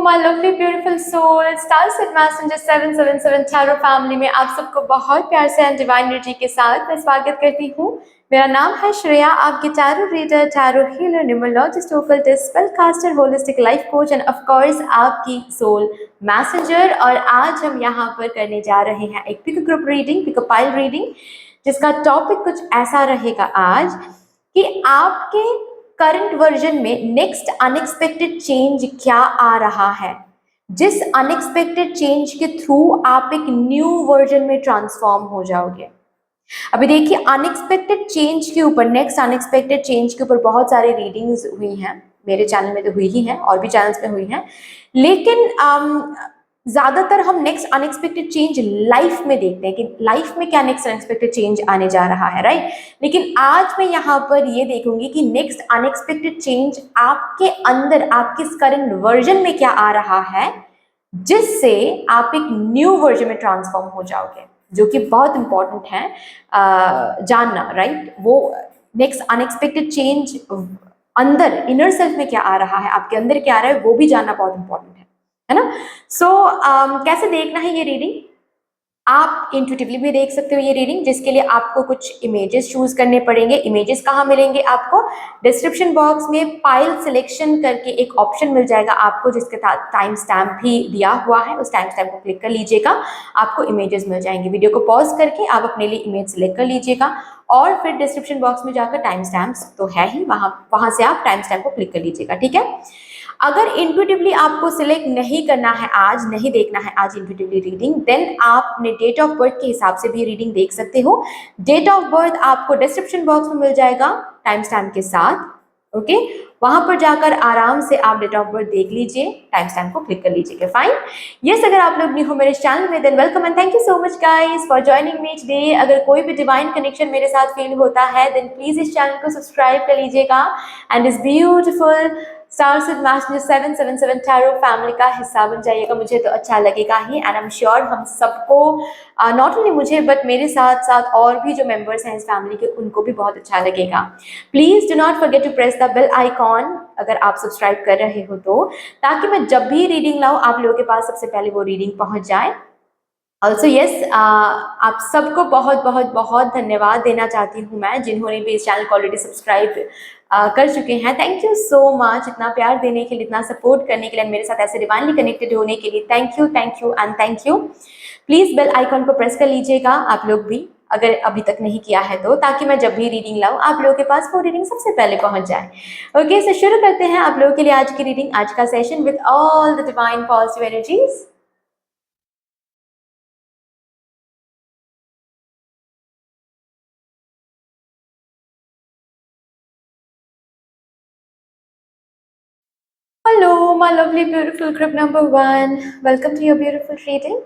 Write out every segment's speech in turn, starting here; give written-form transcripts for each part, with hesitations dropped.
my lovely beautiful soul, Star Seed Messenger 777 Tarot family में आप सबको बहुत प्यार से एंड डिवाइन एनर्जी के साथ मैं स्वागत करती हूँ। मेरा नाम है श्रेया, आपकी tarot reader, tarot healer, numerologist, occultist, spell caster, holistic life coach and of course आपकी सोल मैसेंजर। और आज हम यहाँ पर करने जा रहे हैं एक pick group reading, pick pile reading, जिसका टॉपिक कुछ ऐसा रहेगा आज कि आपके करंट वर्जन में नेक्स्ट अनएक्सपेक्टेड चेंज क्या आ रहा है, जिस अनएक्सपेक्टेड चेंज के थ्रू आप एक न्यू वर्जन में ट्रांसफॉर्म हो जाओगे। अभी देखिए, अनएक्सपेक्टेड चेंज के ऊपर, नेक्स्ट अनएक्सपेक्टेड चेंज के ऊपर बहुत सारी रीडिंग्स हुई हैं, मेरे चैनल में तो हुई ही है और भी चैनल्स में हुई हैं, लेकिन ज़्यादातर हम नेक्स्ट अनएक्सपेक्टेड चेंज लाइफ में देखते हैं कि लाइफ में क्या नेक्स्ट अनएक्सपेक्टेड चेंज आने जा रहा है, राइट। लेकिन आज मैं यहाँ पर ये देखूंगी कि नेक्स्ट अनएक्सपेक्टेड चेंज आपके अंदर, आपके करंट वर्जन में क्या आ रहा है, जिससे आप एक न्यू वर्जन में ट्रांसफॉर्म हो जाओगे, जो कि बहुत इंपॉर्टेंट है जानना, राइट। वो नेक्स्ट अनएक्सपेक्टेड चेंज अंदर, इनर सेल्फ में क्या आ रहा है, आपके अंदर क्या आ रहा है, वो भी जानना बहुत इंपॉर्टेंट है ना। सो कैसे देखना है ये रीडिंग, आप इंट्यूटिवली भी देख सकते हो ये रीडिंग, जिसके लिए आपको कुछ इमेजेस चूज करने पड़ेंगे। इमेजेस कहाँ मिलेंगे आपको? डिस्क्रिप्शन बॉक्स में पाइल सिलेक्शन करके एक ऑप्शन मिल जाएगा आपको, जिसके साथ टाइम स्टैम्प भी दिया हुआ है। उस टाइम स्टैम्प को क्लिक कर लीजिएगा, आपको इमेजेस मिल जाएंगे। वीडियो को पॉज करके आप अपने लिए इमेज सिलेक्ट कर लीजिएगा और फिर डिस्क्रिप्शन बॉक्स में जाकर टाइम स्टैम्प्स तो है ही, वहां से आप टाइम स्टैम्प को क्लिक कर लीजिएगा, ठीक है। अगर इंट्यूटिवली आपको सिलेक्ट नहीं करना है, आज नहीं देखना है आज इंट्यूटिवली रीडिंग, देन आप अपने डेट ऑफ बर्थ के हिसाब से भी रीडिंग देख सकते हो। डेट ऑफ बर्थ आपको डिस्क्रिप्शन बॉक्स में मिल जाएगा टाइम स्टैम्प के साथ, ओके। वहां पर जाकर आराम से आप डेट ऑफ बर्थ देख लीजिए, टाइम स्टैम्प को क्लिक कर लीजिएगा, फाइन। यस, अगर आप लोग न्यू हो मेरे चैनल में, than welcome and thank you so much guys for joining me today. अगर कोई भी डिवाइन कनेक्शन मेरे साथ फील होता है, देन प्लीज इस चैनल को सब्सक्राइब कर लीजिएगा एंड इस beautiful star seed messenger 777 tarot family का हिस्सा बन जाइएगा। मुझे तो अच्छा लगेगा ही, एंड आई एम श्योर हम सबको, नॉट ओनली मुझे बट मेरे साथ साथ और भी जो मेंबर्स हैं इस फैमिली के, उनको भी बहुत अच्छा लगेगा। Please do not forget to press the bell icon अगर आप सब्सक्राइब कर रहे हो तो, ताकि मैं जब भी रीडिंग लाऊं आप लोगों के पास सबसे पहले वो रीडिंग पहुंच जाए। ऑल्सो यस, आप सबको बहुत बहुत बहुत धन्यवाद देना चाहती हूँ मैं, जिन्होंने भी इस चैनल को ऑलरेडी सब्सक्राइब कर चुके हैं। थैंक यू सो मच, इतना प्यार देने के लिए, इतना सपोर्ट करने के लिए, मेरे साथ ऐसे डिवाइनली कनेक्टेड होने के लिए thank you and thank you. Please bell icon को प्रेस कर लीजिएगा आप लोग भी, अगर अभी तक नहीं किया है तो, ताकि मैं जब भी रीडिंग लाऊं आप लोगों के पास वो रीडिंग सबसे पहले पहुंच जाए। ओके, सो शुरू करते हैं आप लोगों के लिए आज की रीडिंग, आज का session with all the divine positive energies. Hello my lovely beautiful group number 1, welcome to your beautiful reading.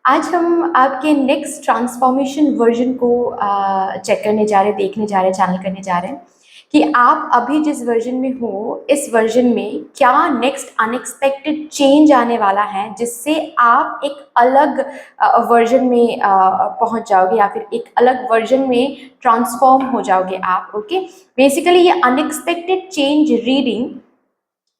आज हम आपके नेक्स्ट ट्रांसफॉर्मेशन वर्जन को चेक करने जा रहे हैं, देखने जा रहे हैं, चैनल करने जा रहे हैं कि आप अभी जिस वर्जन में हो, इस वर्जन में क्या नेक्स्ट अनएक्सपेक्टेड चेंज आने वाला है, जिससे आप एक अलग वर्जन में पहुंच जाओगे, या फिर एक अलग वर्जन में ट्रांसफॉर्म हो जाओगे आप, ओके। बेसिकली ये अनएक्सपेक्टेड चेंज रीडिंग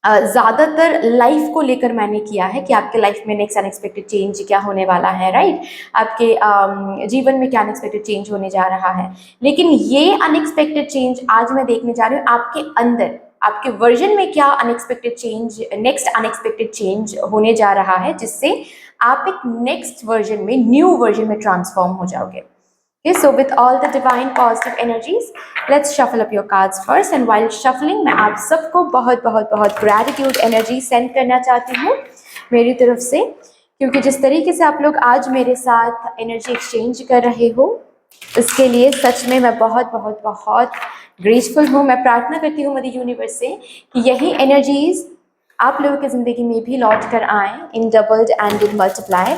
ज़्यादातर लाइफ को लेकर मैंने किया है कि आपके लाइफ में नेक्स्ट अनएक्सपेक्टेड चेंज क्या होने वाला है, राइट। आपके जीवन में क्या अनएक्सपेक्टेड चेंज होने जा रहा है। लेकिन ये अनएक्सपेक्टेड चेंज आज मैं देखने जा रही हूँ आपके अंदर, आपके वर्जन में क्या unexpected change, next unexpected change होने जा रहा है, जिससे आप एक नेक्स्ट वर्जन में, न्यू वर्जन में ट्रांसफॉर्म हो जाओगे। Okay, so with all the divine positive energies, let's shuffle up your cards first, and while shuffling मैं आप सबको बहुत बहुत बहुत gratitude energy send करना चाहती हूँ मेरी तरफ से, क्योंकि जिस तरीके से आप लोग आज मेरे साथ एनर्जी एक्सचेंज कर रहे हो, उसके लिए सच में मैं बहुत बहुत बहुत ग्रेटफुल हूँ। मैं प्रार्थना करती हूँ मदर यूनिवर्स से कि यही एनर्जीज आप लोगों की ज़िंदगी में भी लौट कर आएँ in doubled and in multiply.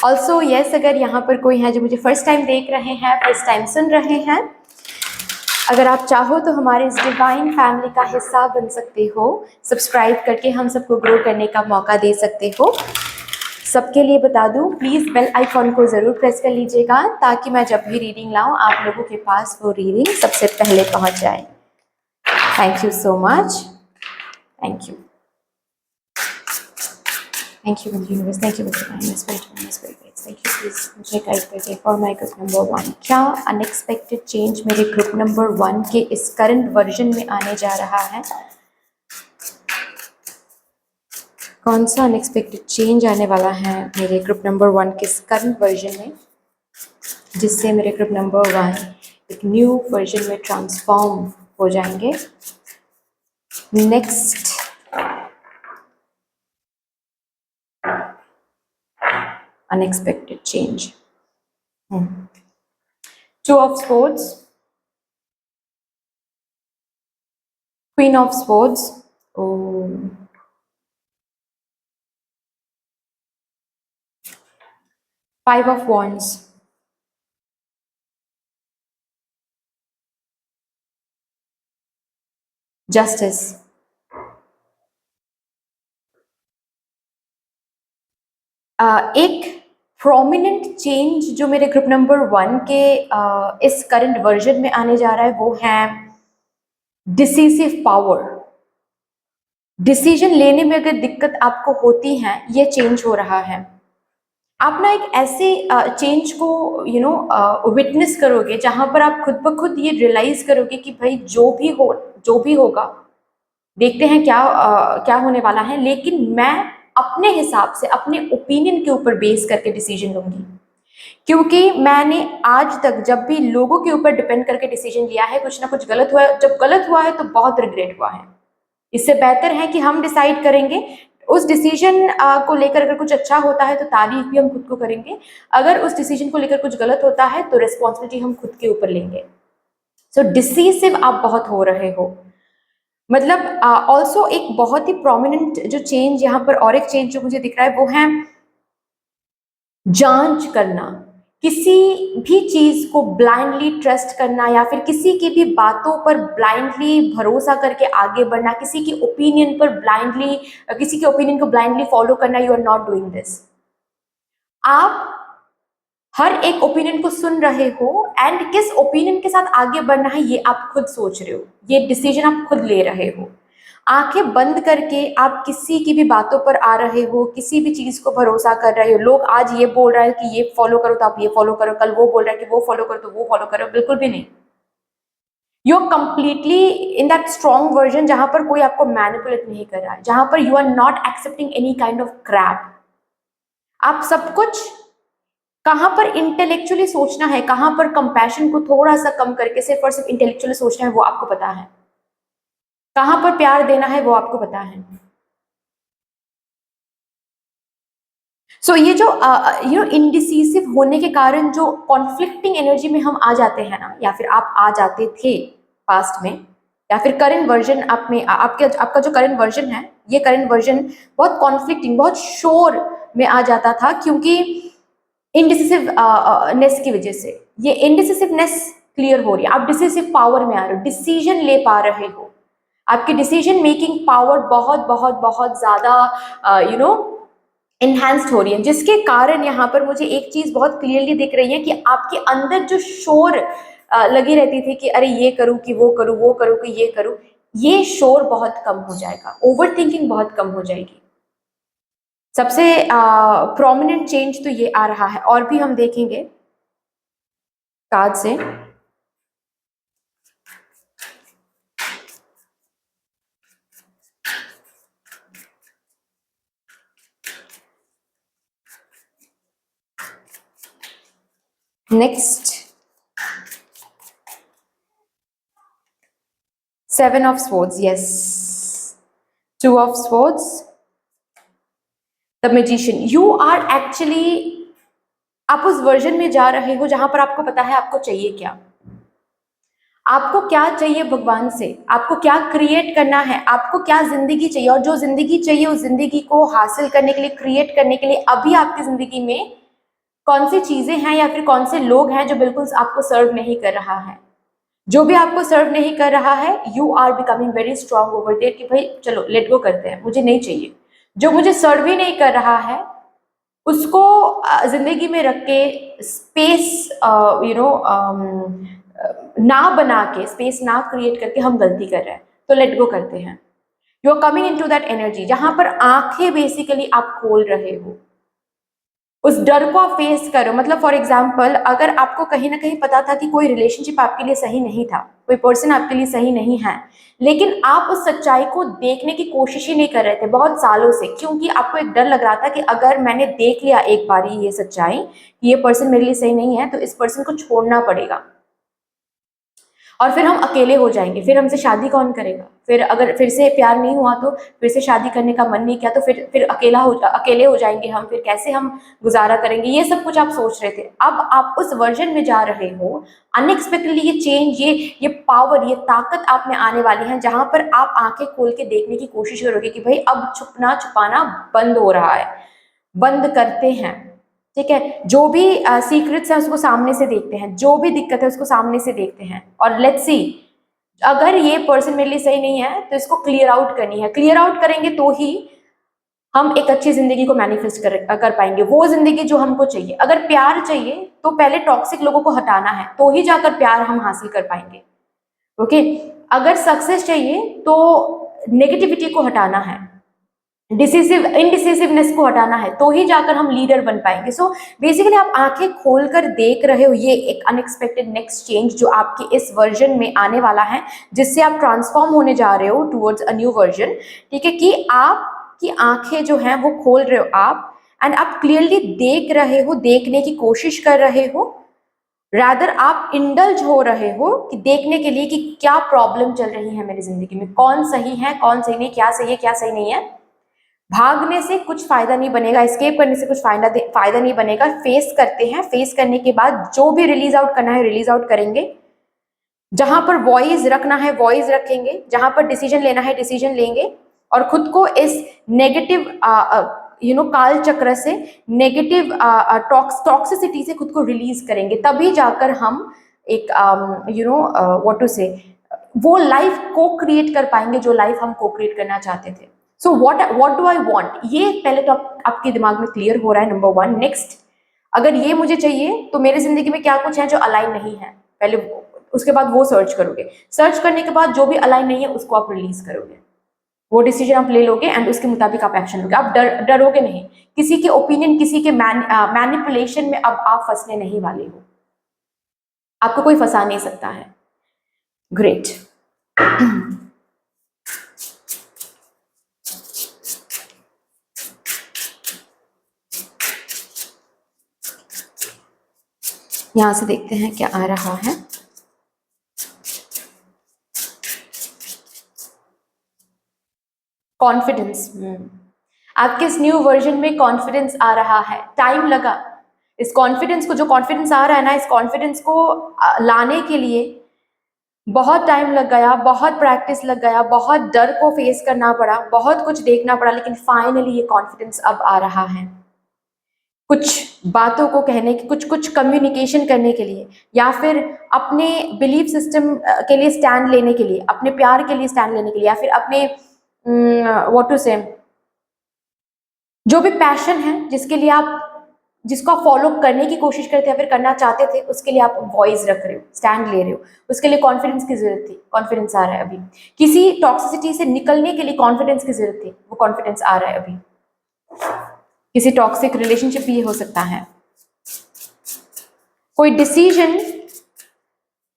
Also yes, अगर यहाँ पर कोई है जो मुझे फर्स्ट टाइम देख रहे हैं, फर्स्ट टाइम सुन रहे हैं, अगर आप चाहो तो हमारे इस डिवाइन फैमिली का हिस्सा बन सकते हो, सब्सक्राइब करके हम सबको ग्रो करने का मौका दे सकते हो। सबके लिए बता दूं, प्लीज़ बेल आइकॉन को ज़रूर प्रेस कर लीजिएगा, ताकि मैं जब भी रीडिंग लाऊं आप लोगों के पास वो रीडिंग सबसे पहले पहुंच जाए। Thank you so much, thank you. Thank you universe, thank you thank you please मुझे गाइड कीजिए फॉर माय ग्रुप नंबर 1। क्या अनएक्सपेक्टेड चेंज मेरे ग्रुप नंबर 1 के इस करंट वर्जन में आने जा रहा है? कौन सा अनएक्सपेक्टेड चेंज आने वाला है मेरे ग्रुप नंबर 1 के इस करंट वर्जन में, जिससे मेरे ग्रुप नंबर 1 एक न्यू वर्जन में ट्रांसफॉर्म हो जाएंगे? Next unexpected change. Two of Swords, Queen of Swords, oh. Five of Wands, Justice, एक प्रोमिनेंट चेंज जो मेरे ग्रुप नंबर 1 के इस करंट वर्जन में आने जा रहा है वो है डिसीसिव पावर। डिसीजन लेने में अगर दिक्कत आपको होती है, ये चेंज हो रहा है। आप ना एक ऐसे चेंज को विटनेस करोगे जहां पर आप खुद ब खुद ये रियलाइज करोगे कि भाई जो भी होगा देखते हैं क्या होने वाला है, लेकिन मैं अपने हिसाब से अपने ओपिनियन के ऊपर बेस करके डिसीजन लूंगी। क्योंकि मैंने आज तक जब भी लोगों के ऊपर डिपेंड करके डिसीजन लिया है, कुछ ना कुछ गलत हुआ है। जब गलत हुआ है तो बहुत रिग्रेट हुआ है। इससे बेहतर है कि हम डिसाइड करेंगे उस डिसीजन को लेकर। अगर कुछ अच्छा होता है तो तारीफ भी हम खुद को करेंगे, अगर उस डिसीजन को लेकर कुछ गलत होता है तो रिस्पॉन्सिबिलिटी हम खुद के ऊपर लेंगे। सो डिसीसिव आप बहुत हो रहे हो। मतलब ऑल्सो एक बहुत ही प्रोमिनेंट जो चेंज यहाँ पर, और एक चेंज जो मुझे दिख रहा है वो है जांच करना। किसी भी चीज को ब्लाइंडली ट्रस्ट करना या फिर किसी की भी बातों पर ब्लाइंडली भरोसा करके आगे बढ़ना, किसी की ओपिनियन पर ब्लाइंडली, किसी के ओपिनियन को ब्लाइंडली फॉलो करना, you are not doing this. आप हर एक ओपिनियन को सुन रहे हो एंड किस ओपिनियन के साथ आगे बढ़ना है ये आप खुद सोच रहे हो, ये डिसीजन आप खुद ले रहे हो। आंखें बंद करके आप किसी की भी बातों पर आ रहे हो, किसी भी चीज को भरोसा कर रहे हो। लोग आज ये बोल रहा है कि ये फॉलो करो तो आप ये फॉलो करो, कल वो बोल रहा है कि वो फॉलो करो तो वो फॉलो करो, बिल्कुल भी नहीं। You are completely in that strong version जहां पर कोई आपको मैनिपुलेट नहीं कर रहा है, जहां पर you are not accepting any kind of crap. आप सब कुछ कहां पर इंटेलेक्चुअली सोचना है, कहां पर कंपैशन को थोड़ा सा कम करके सिर्फ और सिर्फ इंटेलेक्चुअली सोचना है वो आपको पता है, कहां पर प्यार देना है वो आपको पता है। सो ये जो इनडिसिसिव होने के कारण जो कॉन्फ्लिक्टिंग एनर्जी में हम आ जाते हैं ना, या फिर आप आ जाते थे पास्ट में, या फिर करंट वर्जन आप में, आपका जो करंट वर्जन है, ये करंट वर्जन बहुत कॉन्फ्लिक्टिंग, बहुत शोर में आ जाता था, क्योंकि इनडिसिसिवनेस की वजह से ये इनडिसिसिवनेस क्लियर हो रही है। आप डिसिसिव पावर में आ रहे हो, डिसीजन ले पा रहे हो, आपकी डिसीजन मेकिंग पावर बहुत बहुत बहुत ज्यादा इनहैंस्ड हो रही है, जिसके कारण यहाँ पर मुझे एक चीज बहुत क्लियरली दिख रही है कि आपके अंदर जो शोर लगी रहती थी कि अरे ये करूँ कि वो करूँ, वो करूँ कि ये करूँ, ये शोर बहुत कम हो जाएगा, ओवर थिंकिंग बहुत कम हो जाएगी। सबसे प्रोमिनेंट चेंज तो ये आ रहा है, और भी हम देखेंगे कार्ड से। Next, 7 of Swords, yes, 2 of Swords, The Magician. You are actually, आप उस वर्जन में जा रहे हो जहां पर आपको पता है आपको चाहिए क्या, आपको क्या चाहिए भगवान से, आपको क्या क्रिएट करना है, आपको क्या जिंदगी चाहिए, और जो जिंदगी चाहिए उस जिंदगी को हासिल करने के लिए, क्रिएट करने के लिए अभी आपकी जिंदगी में कौन सी चीजें हैं या फिर कौन से लोग हैं जो बिल्कुल आपको सर्व नहीं कर रहा है। जो भी आपको सर्व नहीं कर रहा है, you are becoming very strong over there कि भाई चलो लेट गो करते हैं, मुझे नहीं चाहिए। जो मुझे सर्व ही नहीं कर रहा है उसको जिंदगी में रख के स्पेस ना बना के, स्पेस ना क्रिएट करके हम गलती कर रहे हैं, तो लेट गो करते हैं। You are coming into that energy जहां पर आंखें बेसिकली आप खोल रहे हो, उस डर को आप फेस करो। मतलब फॉर एग्जाम्पल, अगर आपको कहीं ना कहीं पता था कि कोई रिलेशनशिप आपके लिए सही नहीं था, कोई पर्सन आपके लिए सही नहीं है, लेकिन आप उस सच्चाई को देखने की कोशिश ही नहीं कर रहे थे बहुत सालों से, क्योंकि आपको एक डर लग रहा था कि अगर मैंने देख लिया एक बारी ये सच्चाई कि ये पर्सन मेरे लिए सही नहीं है, तो इस पर्सन को छोड़ना पड़ेगा और फिर हम अकेले हो जाएंगे, फिर हमसे शादी कौन करेगा, फिर अगर फिर से प्यार नहीं हुआ तो फिर से शादी करने का मन नहीं किया तो फिर अकेले हो जाएंगे हम, फिर कैसे हम गुजारा करेंगे, ये सब कुछ आप सोच रहे थे। अब आप उस वर्जन में जा रहे हो, अनएक्सपेक्टेडली ये चेंज, ये पावर, ये ताकत आप में आने वाली है, जहां पर आप आंखें खोल के देखने की कोशिश करोगे कि भाई अब छुपना छुपाना बंद हो रहा है, बंद करते हैं। ठीक है, जो भी सीक्रेट्स है उसको सामने से देखते हैं, जो भी दिक्कत है उसको सामने से देखते हैं, और लेट्स सी अगर ये पर्सन मेरे लिए सही नहीं है तो इसको क्लियर आउट करनी है। क्लियर आउट करेंगे तो ही हम एक अच्छी जिंदगी को मैनिफेस्ट कर पाएंगे, वो जिंदगी जो हमको चाहिए। अगर प्यार चाहिए तो पहले टॉक्सिक लोगों को हटाना है, तो ही जाकर प्यार हम हासिल कर पाएंगे। ओके, अगर सक्सेस चाहिए तो नेगेटिविटी को हटाना है, इनडिसिसिवनेस को हटाना है, तो ही जाकर हम लीडर बन पाएंगे। सो बेसिकली आप आंखें खोलकर देख रहे हो ये एक अनएक्सपेक्टेड नेक्स्ट चेंज जो आपके इस वर्जन में आने वाला है, जिससे आप ट्रांसफॉर्म होने जा रहे हो टुवर्ड्स अ न्यू वर्जन। ठीक है, कि आपकी आंखें जो हैं वो खोल रहे हो आप, एंड आप क्लियरली देख रहे हो, देखने की कोशिश कर रहे हो, रादर आप इंडल्ज हो रहे हो कि देखने के लिए कि क्या प्रॉब्लम चल रही है मेरी जिंदगी में, कौन सही है कौन सही नहीं, क्या सही है क्या सही नहीं है। भागने से कुछ फायदा नहीं बनेगा, एस्केप करने से कुछ फायदा नहीं बनेगा। फेस करते हैं, फेस करने के बाद जो भी रिलीज आउट करना है रिलीज आउट करेंगे, जहां पर वॉइस रखना है वॉइस रखेंगे, जहां पर डिसीजन लेना है डिसीजन लेंगे, और खुद को इस नेगेटिव काल चक्र से, नेगेटिव टॉक्सिसिटी से खुद को रिलीज करेंगे, तभी जाकर हम एक व्हाट टू से वो लाइफ को क्रिएट कर पाएंगे जो लाइफ हम को क्रिएट करना चाहते थे। So what do I want, ये पहले तो आपके दिमाग में क्लियर हो रहा है, नंबर वन। नेक्स्ट, अगर ये मुझे चाहिए तो मेरी जिंदगी में क्या कुछ है जो अलाइन नहीं है, पहले उसके बाद वो सर्च करोगे, सर्च करने के बाद जो भी अलाइन नहीं है उसको आप रिलीज करोगे, वो डिसीजन आप ले लोगे एंड उसके मुताबिक आप एक्शन लोगे। आप डरोगे नहीं, किसी के ओपिनियन, किसी के मैनिपुलेशन में अब आप फंसने नहीं वाले हो, आपको कोई फंसा नहीं सकता है। ग्रेट। यहां से देखते हैं क्या आ रहा है। कॉन्फिडेंस, आपके इस न्यू वर्जन में कॉन्फिडेंस आ रहा है। टाइम लगा इस कॉन्फिडेंस को, जो कॉन्फिडेंस आ रहा है ना, इस कॉन्फिडेंस को लाने के लिए बहुत टाइम लग गया, बहुत प्रैक्टिस लग गया, बहुत डर को फेस करना पड़ा, बहुत कुछ देखना पड़ा, लेकिन फाइनली ये कॉन्फिडेंस अब आ रहा है कुछ बातों को कहने की, कुछ कुछ कम्युनिकेशन करने के लिए, या फिर अपने बिलीफ सिस्टम के लिए स्टैंड लेने के लिए, अपने प्यार के लिए स्टैंड लेने के लिए, या फिर अपने व्हाट टू से जो भी पैशन है जिसके लिए आप, जिसको आप फॉलो करने की कोशिश करते या फिर करना चाहते थे, उसके लिए आप वॉइस रख रहे हो, स्टैंड ले रहे हो, उसके लिए कॉन्फिडेंस की जरूरत थी, कॉन्फिडेंस आ रहा है अभी। किसी टॉक्सिसिटी से निकलने के लिए कॉन्फिडेंस की जरूरत थी, वो कॉन्फिडेंस आ रहा है अभी। किसी टॉक्सिक रिलेशनशिप भी हो सकता है, कोई डिसीजन,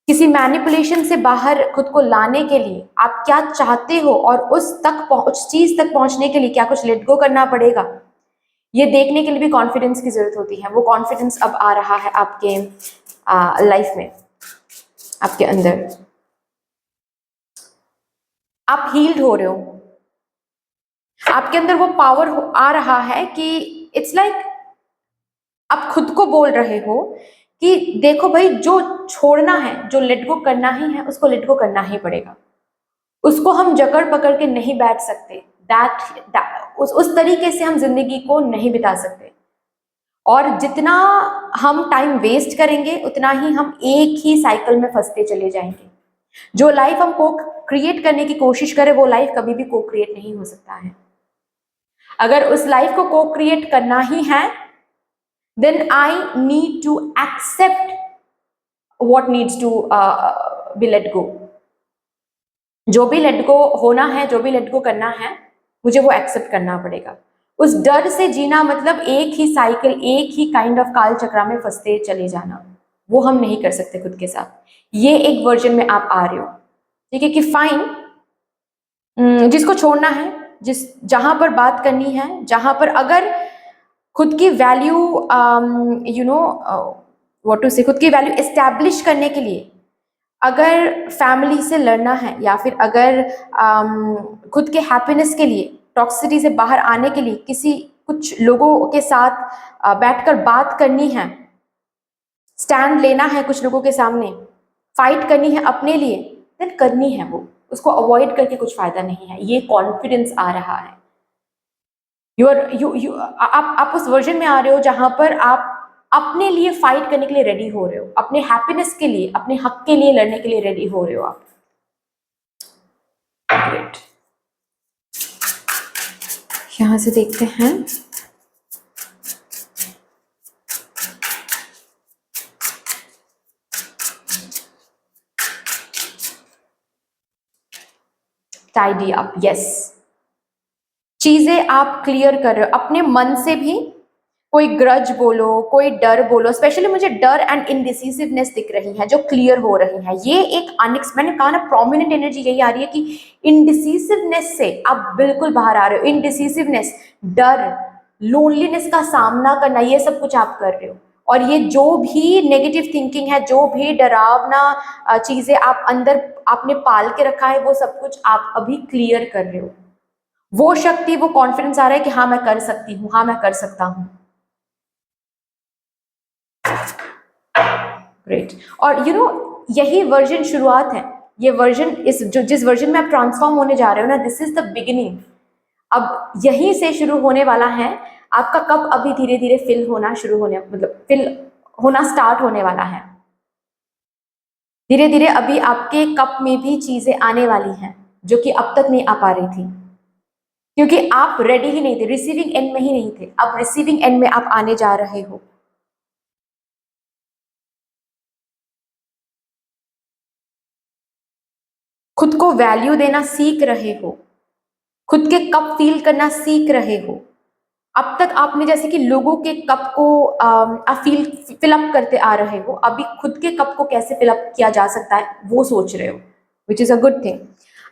किसी मैनिपुलेशन से बाहर खुद को लाने के लिए आप क्या चाहते हो और उस चीज तक पहुंचने के लिए क्या कुछ लेट गो करना पड़ेगा, ये देखने के लिए भी कॉन्फिडेंस की जरूरत होती है। वो कॉन्फिडेंस अब आ रहा है आपके लाइफ में, आपके अंदर। आप हील्ड हो रहे हो, आपके अंदर वो पावर आ रहा है कि इट्स लाइक आप खुद को बोल रहे हो कि देखो भाई, जो छोड़ना है, जो लेट गो करना ही है, उसको लेट गो करना ही पड़ेगा, उसको हम जकड़ पकड़ के नहीं बैठ सकते। उस तरीके से हम जिंदगी को नहीं बिता सकते, और जितना हम टाइम वेस्ट करेंगे उतना ही हम एक ही साइकिल में फंसते चले जाएंगे। जो लाइफ हम को क्रिएट करने की कोशिश करें वो लाइफ कभी भी को क्रिएट नहीं हो सकता है। अगर उस लाइफ को को क्रिएट करना ही है, then I need to accept what needs to be let go. जो भी लेट गो होना है, जो भी लेट गो करना है, मुझे वो एक्सेप्ट करना पड़ेगा। उस डर से जीना मतलब एक ही साइकिल, एक ही काइंड ऑफ काल चक्रा में फंसते चले जाना, वो हम नहीं कर सकते खुद के साथ। ये एक वर्जन में आप आ रहे हो, ठीक है, कि फाइन, जिसको छोड़ना है, जहां पर बात करनी है, जहां पर अगर खुद की value you know what to say, खुद की वैल्यू एस्टैब्लिश करने के लिए अगर फैमिली से लड़ना है, या फिर अगर खुद के हैप्पीनेस के लिए, टॉक्सिसिटी से बाहर आने के लिए किसी कुछ लोगों के साथ बैठकर बात करनी है, स्टैंड लेना है कुछ लोगों के सामने, फाइट करनी है अपने लिए, देन करनी है वो, उसको अवॉइड करके कुछ फायदा नहीं है। ये कॉन्फिडेंस आ रहा है। आप उस वर्जन में आ रहे हो जहां पर आप अपने लिए फाइट करने के लिए रेडी हो रहे हो, अपने हैप्पीनेस के लिए, अपने हक के लिए लड़ने के लिए रेडी हो रहे हो आप। ग्रेट, यहां से देखते हैं। टाइडी अप, यस, चीजें आप क्लियर कर रहे हो अपने मन से भी। कोई ग्रज बोलो, कोई डर बोलो, स्पेशली मुझे डर एंड इनडिसिसिवनेस दिख रही है जो क्लियर हो रही है। ये एक मैंने कहा ना, प्रोमिनेंट एनर्जी यही आ रही है कि इनडिसिसिवनेस से आप बिल्कुल बाहर आ रहे हो। इनडिसिसिवनेस, डर, लोनलीनेस का सामना करना, ये सब कुछ आप कर रहे हो। और ये जो भी नेगेटिव थिंकिंग है, जो भी डरावना चीजें आप अंदर आपने पाल के रखा है, वो सब कुछ आप अभी क्लियर कर रहे हो। वो शक्ति, वो कॉन्फिडेंस आ रहा है कि हाँ मैं कर सकती हूँ, हाँ मैं कर सकता हूँ। ग्रेट। और यही वर्जन शुरुआत है। ये वर्जन, जिस वर्जन में आप ट्रांसफॉर्म होने जा रहे हो ना, दिस इज द बिगिनिंग। अब यहीं से शुरू होने वाला है आपका कप। अभी धीरे धीरे फिल होना शुरू होने, मतलब फिल होना स्टार्ट होने वाला है। धीरे धीरे अभी आपके कप में भी चीजें आने वाली हैं जो कि अब तक नहीं आ पा रही थी, क्योंकि आप रेडी ही नहीं थे, रिसीविंग एंड में ही नहीं थे। अब रिसीविंग एंड में आप आने जा रहे हो। खुद को वैल्यू देना सीख रहे हो, खुद के कप फील करना सीख रहे हो। अब तक आपने जैसे कि लोगों के कप को आप फिलअप करते आ रहे हो, अभी खुद के कप को कैसे फिलअप किया जा सकता है वो सोच रहे हो, which is a good thing.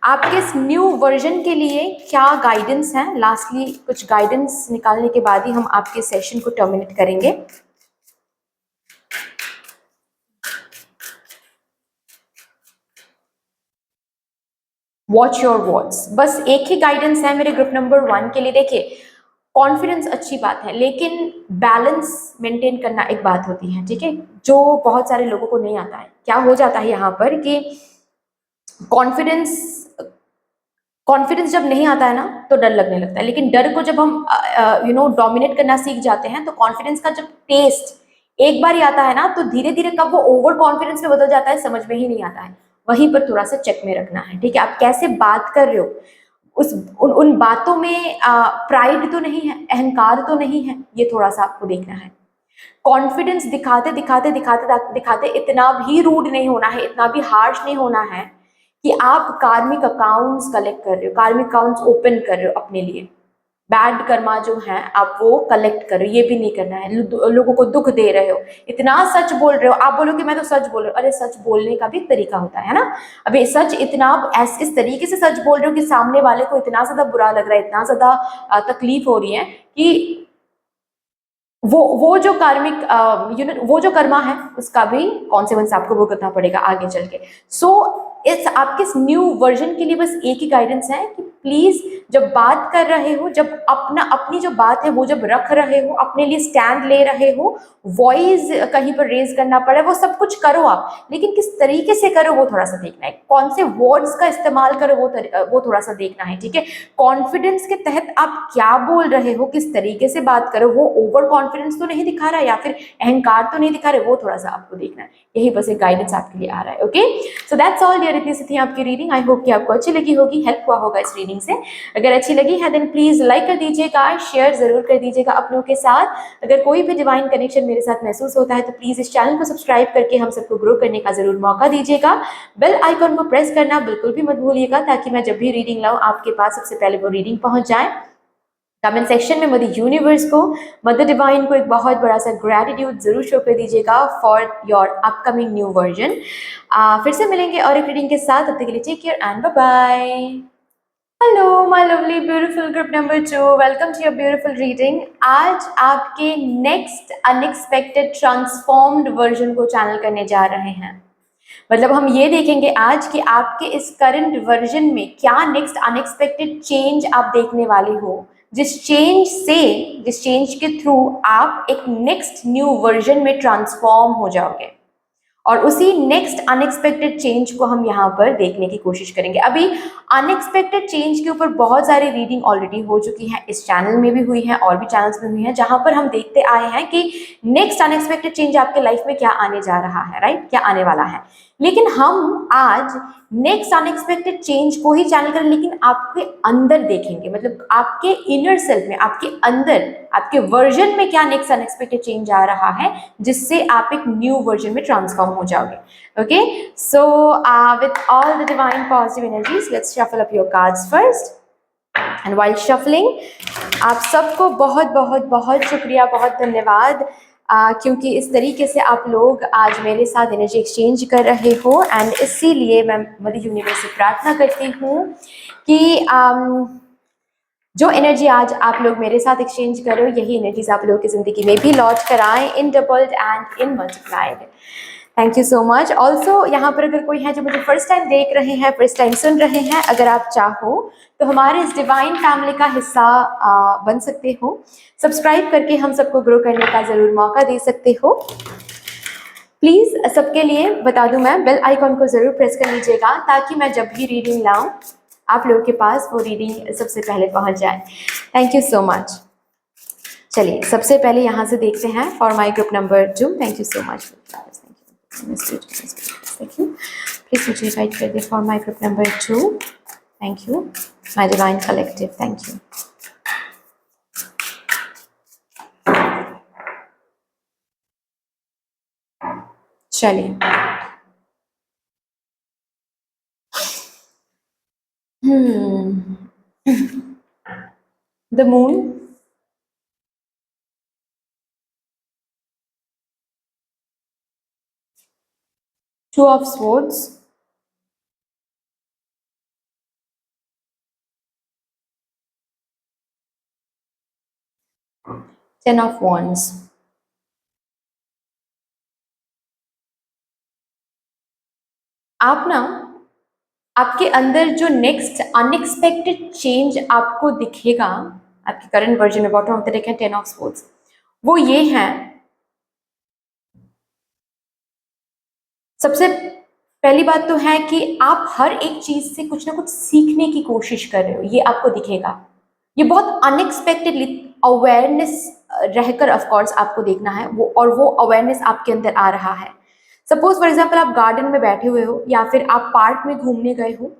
आपके इस न्यू वर्जन के लिए क्या गाइडेंस है, लास्टली कुछ गाइडेंस निकालने के बाद ही हम आपके सेशन को टर्मिनेट करेंगे। वॉच योर वर्ड्स, बस एक ही गाइडेंस है मेरे ग्रुप नंबर 1 के लिए। देखिए, कॉन्फिडेंस अच्छी बात है, लेकिन बैलेंस मेंटेन करना एक बात होती है, ठीक है, जो बहुत सारे लोगों को नहीं आता है। क्या हो जाता है यहाँ पर कि कॉन्फिडेंस कॉन्फिडेंस जब नहीं आता है ना तो डर लगने लगता है, लेकिन डर को जब हम डोमिनेट करना सीख जाते हैं तो कॉन्फिडेंस का जब टेस्ट एक बार ही आता है ना, तो धीरे धीरे कब वो ओवर कॉन्फिडेंस में बदल जाता है समझ में ही नहीं आता है। वहीं पर थोड़ा सा चेक में रखना है, ठीक है। आप कैसे बात कर रहे हो, उन बातों में प्राइड तो नहीं है, अहंकार तो नहीं है, ये थोड़ा सा आपको देखना है। कॉन्फिडेंस दिखाते दिखाते दिखाते दिखाते इतना भी रूड नहीं होना है, इतना भी हार्श नहीं होना है कि आप कार्मिक अकाउंट्स कलेक्ट कर रहे हो, कार्मिक अकाउंट्स ओपन कर रहे हो अपने लिए। बैड कर्मा जो है आप वो कलेक्ट कर रहे हो, ये भी नहीं करना है। लोगों को दुख दे रहे हो, इतना सच बोल रहे हो। आप बोलो कि मैं तो सच बोल रहा हूँ, अरे सच बोलने का भी एक तरीका होता है ना। अभी सच इतना इस तरीके से सच बोल रहे हो कि सामने वाले को इतना ज्यादा बुरा लग रहा है, इतना ज्यादा तकलीफ हो रही है कि वो जो कार्मिक वो जो कर्मा है उसका भी कॉन्सिक्वेंस आपको भुगतना पड़ेगा आगे चल के। सो इस आपके न्यू वर्जन के लिए बस एक ही गाइडेंस है कि प्लीज जब बात कर रहे हो, जब अपनी जो बात है वो जब रख रहे हो, अपने लिए स्टैंड ले रहे हो, वॉइस कहीं पर रेज करना पड़े, वो सब कुछ करो आप, लेकिन किस तरीके से करो वो थोड़ा सा देखना है। कौन से वर्ड्स का इस्तेमाल करो वो थोड़ा सा देखना है, ठीक है। कॉन्फिडेंस के तहत आप क्या बोल रहे हो, किस तरीके से बात करो, वो ओवर कॉन्फिडेंस तो नहीं दिखा रहा है या फिर अहंकार तो नहीं दिखा रहे, वो थोड़ा सा आपको देखना है। यही बस एक गाइडेंस आपके लिए आ रहा है। Okay, so that's all dear खैर इतनी सी थी आपकी रीडिंग। आई होप कि आपको अच्छी लगी होगी, हेल्प हुआ होगा इस रीडिंग से। अगर अच्छी लगी है देन प्लीज लाइक कर दीजिएगा, शेयर जरूर कर दीजिएगा अपनों के साथ। अगर कोई भी डिवाइन कनेक्शन मेरे साथ महसूस होता है तो प्लीज इस चैनल को सब्सक्राइब करके हम सबको ग्रो करने का जरूर मौका दीजिएगा। बेल आइकॉन को प्रेस करना बिल्कुल भी मत भूलिएगा, ताकि मैं जब भी रीडिंग लाऊं आपके पास सबसे पहले वो रीडिंग पहुंच जाए। कमेंट सेक्शन में मदर यूनिवर्स को, मदर डिवाइन को एक बहुत बड़ा सा ग्रैटिट्यूड जरूर शो कर दीजिएगा for your upcoming new version. फिर से मिलेंगे और एक रीडिंग के साथ, तब तक के लिए take care and bye bye. Hello my lovely beautiful group number 2, welcome to your beautiful reading. आज आपके नेक्स्ट अनएक्सपेक्टेड ट्रांसफॉर्म्ड वर्जन को चैनल करने जा रहे हैं। मतलब हम ये देखेंगे आज कि आपके इस करंट वर्जन में क्या नेक्स्ट अनएक्सपेक्टेड चेंज आप देखने वाले हो, जिस चेंज के थ्रू आप एक नेक्स्ट न्यू वर्जन में ट्रांसफॉर्म हो जाओगे। और उसी नेक्स्ट अनएक्सपेक्टेड चेंज को हम यहाँ पर देखने की कोशिश करेंगे। अभी अनएक्सपेक्टेड चेंज के ऊपर बहुत सारी रीडिंग ऑलरेडी हो चुकी है, इस चैनल में भी हुई है और भी चैनल्स में हुई है, जहां पर हम देखते आए हैं कि नेक्स्ट अनएक्सपेक्टेड चेंज आपके लाइफ में क्या आने जा रहा है, राइट, क्या आने वाला है। लेकिन हम आज नेक्स्ट अनएक्सपेक्टेड चेंज को ही चैनल करें, लेकिन आपके अंदर देखेंगे, मतलब आपके इनर सेल्फ में, आपके अंदर, आपके वर्जन में क्या नेक्स्ट अनएक्सपेक्टेड चेंज आ रहा है, जिससे आप एक न्यू वर्जन में ट्रांसफॉर्म हो जाओगे। Okay, so with all the divine positive energies, let's shuffle up your cards first. And while shuffling, आप सबको बहुत बहुत बहुत शुक्रिया, बहुत धन्यवाद, क्योंकि इस तरीके से आप लोग आज मेरे साथ एनर्जी एक्सचेंज कर रहे हो। एंड इसीलिए मैं मदर यूनिवर्स से प्रार्थना करती हूँ कि जो एनर्जी आज आप लोग मेरे साथ एक्सचेंज कर रहे हो, यही एनर्जीज आप लोगों की ज़िंदगी में भी लौट कर आए in doubled and in multiplied. Thank you so much. Also यहाँ पर अगर कोई है जो मुझे फर्स्ट टाइम देख रहे हैं, फर्स्ट टाइम सुन रहे हैं, अगर आप चाहो तो हमारे इस डिवाइन फैमिली का हिस्सा बन सकते हो। सब्सक्राइब करके हम सबको ग्रो करने का ज़रूर मौका दे सकते हो। प्लीज़ सबके लिए बता दूं मैं, बेल आइकॉन को ज़रूर प्रेस कर लीजिएगा, ताकि मैं जब भी रीडिंग लाऊं आप लोगों के पास वो रीडिंग सबसे पहले पहुंच जाए। Thank you so much. चलिए सबसे पहले यहाँ से देखते हैं for my group number 2। Thank you so much. Thank you. Please मुझे गाइड कर दे for my group number 2। Thank you my divine collective. Thank you. चलिए the moon, two of swords, ten of wands. आप ना, आपके अंदर जो next unexpected change आपको दिखेगा आपके करंट वर्जन में, बॉटम ऑफ द डेक है 10 ऑफ स्वॉर्ड्स, वो ये है। सबसे पहली बात तो है कि आप हर एक चीज से कुछ ना कुछ सीखने की कोशिश कर रहे हो, ये आपको दिखेगा। ये बहुत अनएक्सपेक्टेडली अवेयरनेस रहकर ऑफ कोर्स आपको देखना है वो, और वो अवेयरनेस आपके अंदर आ रहा है। सपोज फॉर एग्जांपल आप गार्डन में बैठे हुए हो या फिर आप पार्क में घूमने गए हो,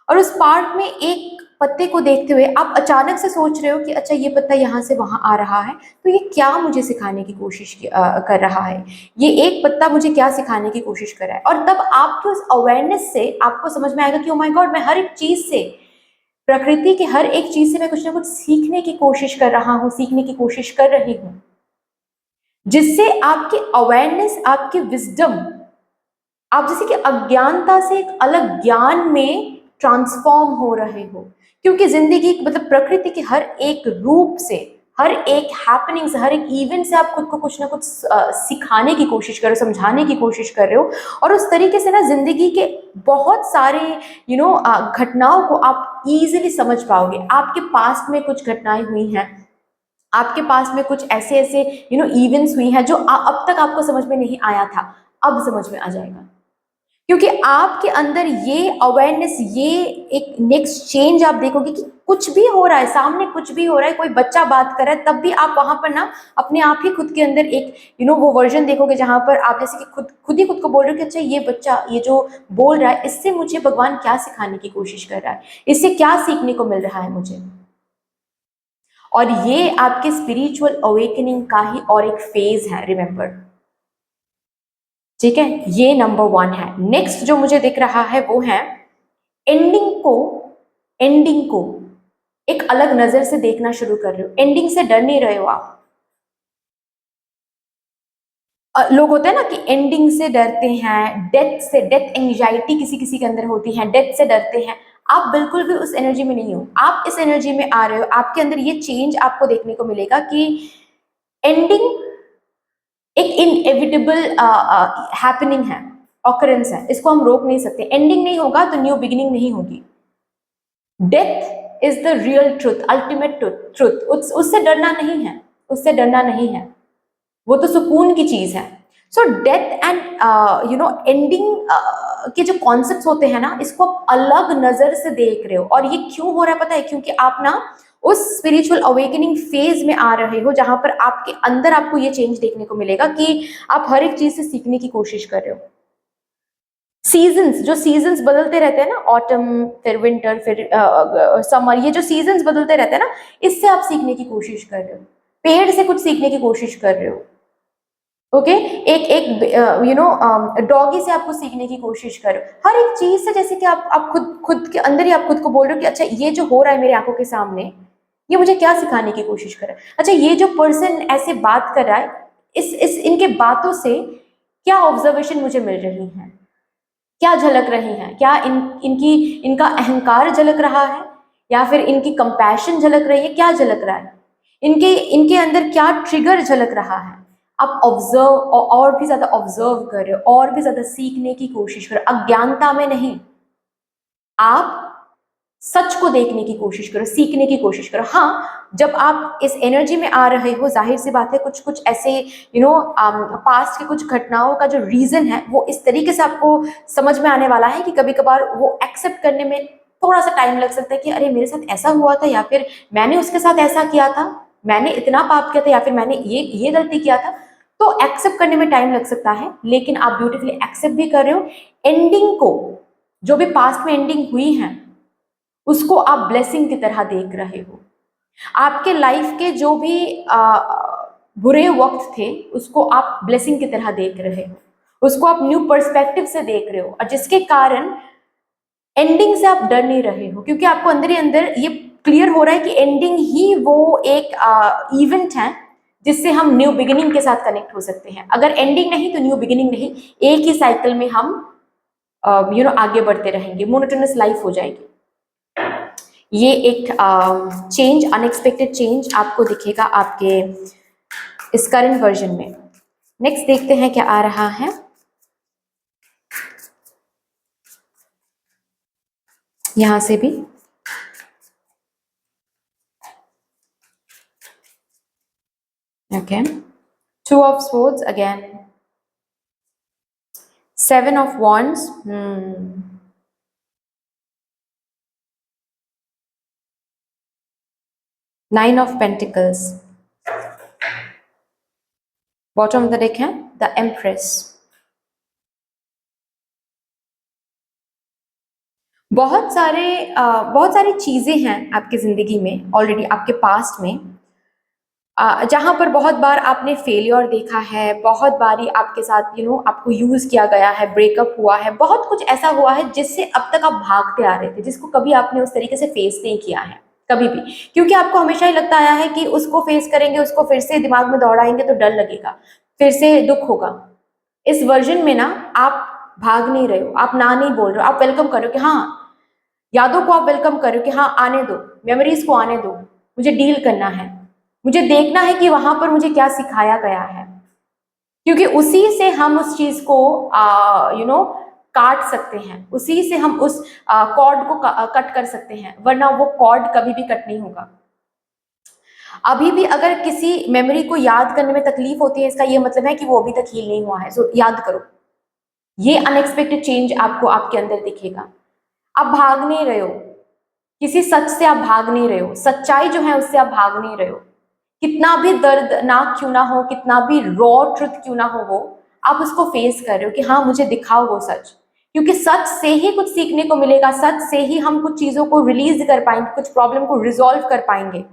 और उस पार्क में एक पत्ते को देखते हुए आप अचानक से सोच रहे हो कि अच्छा ये पत्ता यहाँ से वहाँ आ रहा है, तो ये क्या मुझे सिखाने की कोशिश कर रहा है, ये एक पत्ता मुझे क्या सिखाने की कोशिश कर रहा है। और तब आपके उस अवेयरनेस से आपको समझ में आएगा कि ओ माय गॉड, मैं हर एक चीज से, प्रकृति के हर एक चीज से मैं कुछ ना कुछ सीखने की कोशिश कर रहा हूँ, सीखने की कोशिश कर रही हूँ, जिससे आपकी अवेयरनेस, आपकी विजडम, आप जैसे कि अज्ञानता से एक अलग ज्ञान में ट्रांसफॉर्म हो रहे हो। क्योंकि जिंदगी, मतलब प्रकृति के हर एक रूप से, हर एक हैपनिंग से, हर एक इवेंट से आप खुद को कुछ ना कुछ सिखाने की कोशिश कर रहे हो, समझाने की कोशिश कर रहे हो। और उस तरीके से ना जिंदगी के बहुत सारे घटनाओं को आप इजीली समझ पाओगे। आपके पास्ट में कुछ घटनाएं हुई हैं, आपके पास में कुछ ऐसे ऐसे इवेंट्स हुई हैं जो अब तक आपको समझ में नहीं आया था, अब समझ में आ जाएगा। क्योंकि आपके अंदर ये अवेयरनेस, ये एक नेक्स्ट चेंज आप देखोगे कि कुछ भी हो रहा है, सामने कुछ भी हो रहा है, कोई बच्चा बात कर रहा है, तब भी आप वहां पर ना अपने आप ही खुद के अंदर एक वो वर्जन देखोगे जहां पर आप जैसे कि खुद खुद ही खुद को बोल रहे हो कि अच्छा ये बच्चा ये जो बोल रहा है, इससे मुझे भगवान क्या सिखाने की कोशिश कर रहा है, इससे क्या सीखने को मिल रहा है मुझे। और ये आपके स्पिरिचुअल अवेकनिंग का ही और एक फेज है, रिमेंबर। ठीक है, ये नंबर 1 है। नेक्स्ट जो मुझे दिख रहा है वो है एंडिंग को एक अलग नजर से देखना शुरू कर रहे हो। एंडिंग से डर नहीं रहे हो आप। लोग होते हैं ना कि एंडिंग से डरते हैं, डेथ से, डेथ एंजाइटी किसी किसी के अंदर होती है, डेथ से डरते हैं। आप बिल्कुल भी उस एनर्जी में नहीं हो, आप इस एनर्जी में आ रहे हो। आपके अंदर ये चेंज आपको देखने को मिलेगा कि एंडिंग एक इनएविटेबल हैपनिंग है, ऑकरेंस है, इसको हम रोक नहीं सकते। एंडिंग नहीं होगा तो न्यू बिगिनिंग नहीं होगी। Death is the real truth, ultimate truth. उससे डरना नहीं है, उससे डरना नहीं है, वो तो सुकून की चीज है। सो डेथ एंड एंडिंग के जो कॉन्सेप्ट्स होते हैं ना, इसको आप अलग नजर से देख रहे हो। और ये क्यों हो रहा है पता है? क्योंकि आप ना उस स्पिरिचुअल अवेकनिंग फेज में आ रहे हो जहां पर आपके अंदर आपको ये चेंज देखने को मिलेगा कि आप हर एक चीज से सीखने की कोशिश कर रहे हो। सीजन्स, जो सीजन्स बदलते रहते हैं ना, ऑटम फिर विंटर फिर समर, ये जो सीजन्स बदलते रहते हैं ना, इससे आप सीखने की कोशिश कर रहे हो। पेड़ से कुछ सीखने की कोशिश कर रहे हो। ओके एक एक डॉगी से आपको सीखने की कोशिश करो, हर एक चीज से। जैसे कि आप खुद खुद के अंदर ही आप खुद को बोल रहे हो कि अच्छा ये जो हो रहा है मेरी आंखों के सामने, ये मुझे क्या सिखाने की कोशिश कर रहा है। अच्छा ये जो पर्सन ऐसे बात कर रहा है, इस इनके बातों से क्या ऑब्जर्वेशन मुझे मिल रही है, क्या झलक रही है, क्या इनका अहंकार झलक रहा है, या फिर इनकी कंपैशन झलक रही है, क्या झलक रहा है, इनके इनके अंदर क्या ट्रिगर झलक रहा है। आप ऑब्जर्व, और भी ज्यादा ऑब्जर्व करो, और भी ज्यादा सीखने की कोशिश करो, अज्ञानता में नहीं। आप सच को देखने की कोशिश करो, सीखने की कोशिश करो। हाँ, जब आप इस एनर्जी में आ रहे हो, जाहिर सी बात है कुछ कुछ ऐसे पास्ट के कुछ घटनाओं का जो रीजन है वो इस तरीके से आपको समझ में आने वाला है कि कभी कभार वो एक्सेप्ट करने में थोड़ा सा टाइम लग सकता है कि अरे मेरे साथ ऐसा हुआ था, या फिर मैंने उसके साथ ऐसा किया था, मैंने इतना पाप किया था, या फिर मैंने ये गलती किया था। तो एक्सेप्ट करने में टाइम लग सकता है, लेकिन आप ब्यूटीफुली एक्सेप्ट भी कर रहे हो। एंडिंग को, जो भी पास्ट में एंडिंग हुई है, उसको आप ब्लेसिंग की तरह देख रहे हो। आपके लाइफ के जो भी बुरे वक्त थे, उसको आप ब्लेसिंग की तरह देख रहे हो, उसको आप न्यू पर्सपेक्टिव से देख रहे हो, और जिसके कारण एंडिंग से आप डर नहीं रहे हो, क्योंकि आपको अंदर ही अंदर ये क्लियर हो रहा है कि एंडिंग ही वो एक इवेंट है जिससे हम न्यू बिगिनिंग के साथ कनेक्ट हो सकते हैं। अगर एंडिंग नहीं तो न्यू बिगिनिंग नहीं, एक ही साइकिल में हम आगे बढ़ते रहेंगे, मोनोटोनस लाइफ हो जाएगी। ये एक चेंज, अनएक्सपेक्टेड चेंज आपको दिखेगा आपके इस करंट वर्जन में। नेक्स्ट देखते हैं क्या आ रहा है। यहां से भी okay, 2 of swords again, 7 of wands, 9 of pentacles, bottom of the deck है द एम्प्रेस। बहुत सारी चीजें हैं आपकी जिंदगी में ऑलरेडी, आपके पास्ट में, जहां पर बहुत बार आपने फेलियर देखा है, बहुत बारी आपके साथ आपको यूज किया गया है, ब्रेकअप हुआ है, बहुत कुछ ऐसा हुआ है जिससे अब तक आप भागते आ रहे थे, जिसको कभी आपने उस तरीके से फेस नहीं किया है कभी भी, क्योंकि आपको हमेशा ही लगता आया है कि उसको फेस करेंगे, उसको फिर से दिमाग में दौड़ाएंगे तो डर लगेगा, फिर से दुख होगा। इस वर्जन में ना आप भाग नहीं रहे हो, आप ना नहीं बोल रहे हो, आप वेलकम करो कि हाँ, यादों को आप वेलकम करो कि हाँ आने दो, मेमोरीज को आने दो, मुझे डील करना है, मुझे देखना है कि वहां पर मुझे क्या सिखाया गया है, क्योंकि उसी से हम उस चीज को काट सकते हैं, उसी से हम उस कॉर्ड को कट कर सकते हैं, वरना वो कॉर्ड कभी भी कट नहीं होगा। अभी भी अगर किसी मेमोरी को याद करने में तकलीफ होती है, इसका ये मतलब है कि वो अभी तक हील नहीं हुआ है। सो याद करो, ये अनएक्सपेक्टेड चेंज आपको आपके अंदर दिखेगा। आप भाग नहीं रहे हो, किसी सच से आप भाग नहीं रहे हो, सच्चाई जो है उससे आप भाग नहीं रहे हो। कितना भी दर्दनाक क्यों ना हो, कितना भी रॉ ट्रुथ क्यों ना हो, वो आप उसको फेस कर रहे हो कि हाँ मुझे दिखाओ वो सच, क्योंकि सच से ही कुछ सीखने को मिलेगा, सच से ही हम कुछ चीजों को रिलीज कर पाएंगे, कुछ प्रॉब्लम को रिजॉल्व कर पाएंगे।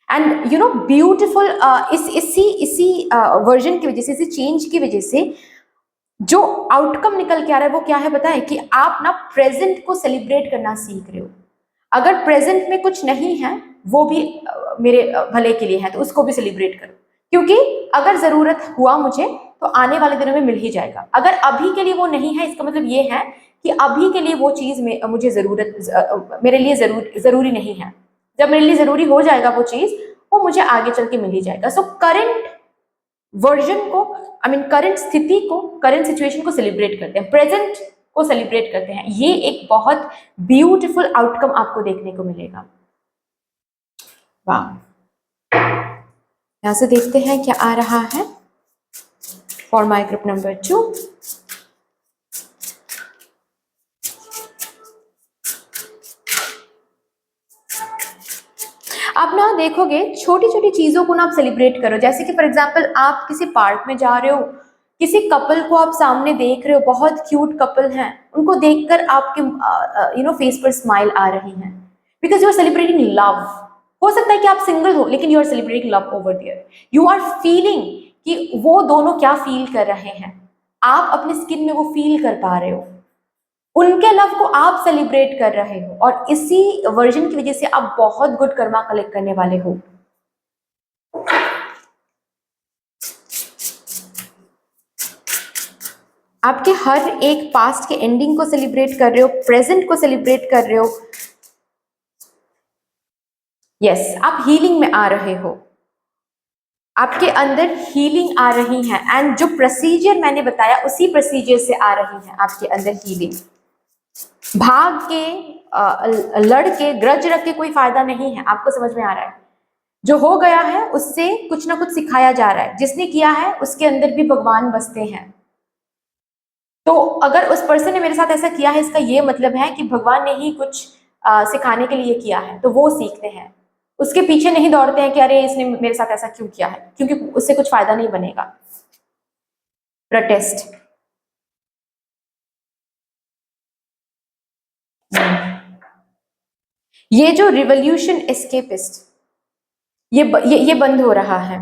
एंड यू नो ब्यूटिफुल, इस इसी वर्जन की वजह से, इसी चेंज की वजह से जो आउटकम निकल के आ रहा है वो क्या है पता है? कि आप ना प्रेजेंट को सेलिब्रेट करना सीख रहे हो। अगर प्रेजेंट में कुछ नहीं है, वो भी मेरे भले के लिए है, तो उसको भी सेलिब्रेट करो, क्योंकि अगर जरूरत हुआ मुझे तो आने वाले दिनों में मिल ही जाएगा। अगर अभी के लिए वो नहीं है, इसका मतलब ये है कि अभी के लिए वो चीज में मुझे मेरे लिए जरूरी नहीं है। जब मेरे लिए जरूरी हो जाएगा वो चीज, वो मुझे आगे चल के मिल ही जाएगा। सो करंट वर्जन को, आई मीन करंट स्थिति को, करंट सिचुएशन को सेलिब्रेट करते हैं, प्रेजेंट को सेलिब्रेट करते हैं। ये एक बहुत ब्यूटीफुल आउटकम आपको देखने को मिलेगा। वाह, यहां से देखते हैं क्या आ रहा है फॉर माई ग्रुप नंबर 2। आप ना देखोगे छोटी छोटी चीजों को ना आप सेलिब्रेट करो। जैसे कि फॉर एग्जांपल आप किसी पार्क में जा रहे हो, किसी कपल को आप सामने देख रहे हो, बहुत क्यूट कपल हैं, उनको देखकर आपके फेस पर स्माइल आ रही है, because you are celebrating love. हो सकता है कि आप सिंगल हो, लेकिन you are celebrating love over there. You are feeling कि वो दोनों क्या फील कर रहे हैं, आप अपने स्किन में वो फील कर पा रहे हो, उनके लव को आप सेलिब्रेट कर रहे हो, और इसी वर्जन की वजह से आप बहुत गुड कर्मा कलेक्ट करने वाले हो। आपके हर एक पास्ट के एंडिंग को सेलिब्रेट कर रहे हो, प्रेजेंट को सेलिब्रेट कर रहे हो। यस, आप हीलिंग में आ रहे हो, आपके अंदर हीलिंग आ रही है, एंड जो प्रोसीजर मैंने बताया उसी प्रोसीजर से आ रही है आपके अंदर हीलिंग। भाग के लड़ के ग्रज रख के कोई फायदा नहीं है। आपको समझ में आ रहा है? जो हो गया है उससे कुछ ना कुछ सिखाया जा रहा है। जिसने किया है उसके अंदर भी भगवान बसते हैं। तो अगर उस पर्सन ने मेरे साथ ऐसा किया है, इसका ये मतलब है कि भगवान ने ही कुछ सिखाने के लिए किया है, तो वो सीखते हैं। उसके पीछे नहीं दौड़ते हैं कि अरे इसने मेरे साथ ऐसा क्यों किया है, क्योंकि उससे कुछ फायदा नहीं बनेगा। प्रोटेस्ट, ये जो रिवॉल्यूशन एस्केपिस्ट, ये बंद हो रहा है।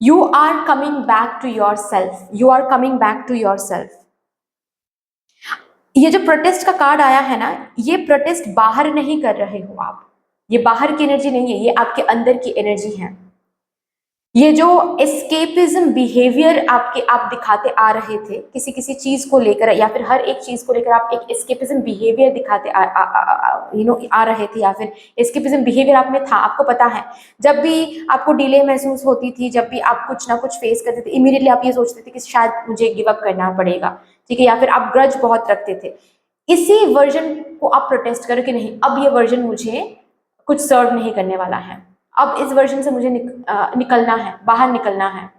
You are coming back to yourself, you are coming back to yourself. ये जो प्रोटेस्ट का कार्ड आया है ना, ये प्रोटेस्ट बाहर नहीं कर रहे हो आप, ये बाहर की एनर्जी नहीं है, ये आपके अंदर की एनर्जी है। ये जो एस्केपिज्म बिहेवियर आप दिखाते आ रहे थे किसी किसी चीज को लेकर, या फिर हर एक चीज को लेकर आप एक एस्केपिज्म बिहेवियर दिखाते आ रहे थे, या फिर एस्केपिज्म बिहेवियर आप में था। आपको पता है, जब भी आपको डिले महसूस होती थी, जब भी आप कुछ ना कुछ फेस करते थे, इमीडिएटली आप ये सोचते थे कि शायद मुझे गिव अप करना पड़ेगा, ठीक है, या फिर आप ग्रज बहुत रखते थे। इसी वर्जन को आप प्रोटेस्ट करो कि नहीं, अब ये वर्जन मुझे कुछ सर्व नहीं करने वाला है, अब इस वर्जन से मुझे निकलना है, बाहर निकलना है।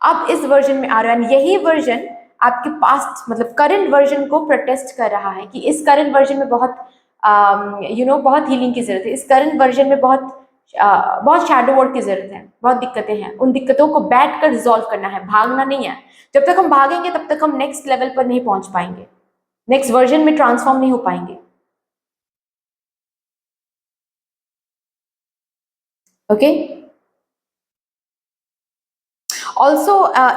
अब इस वर्जन में आ रहा है, यही वर्जन आपके पास्ट मतलब करंट वर्जन को प्रोटेस्ट कर रहा है कि इस करंट वर्जन में बहुत बहुत हीलिंग की जरूरत है, इस करंट वर्जन में बहुत शैडो वर्क की जरूरत है, बहुत दिक्कतें हैं, उन दिक्कतों को बैठ कर रिजॉल्व करना है, भागना नहीं है। जब तक हम भागेंगे तब तक हम नेक्स्ट लेवल पर नहीं पहुंच पाएंगे, नेक्स्ट वर्जन में ट्रांसफॉर्म नहीं हो पाएंगे। ओके, ऑल्सो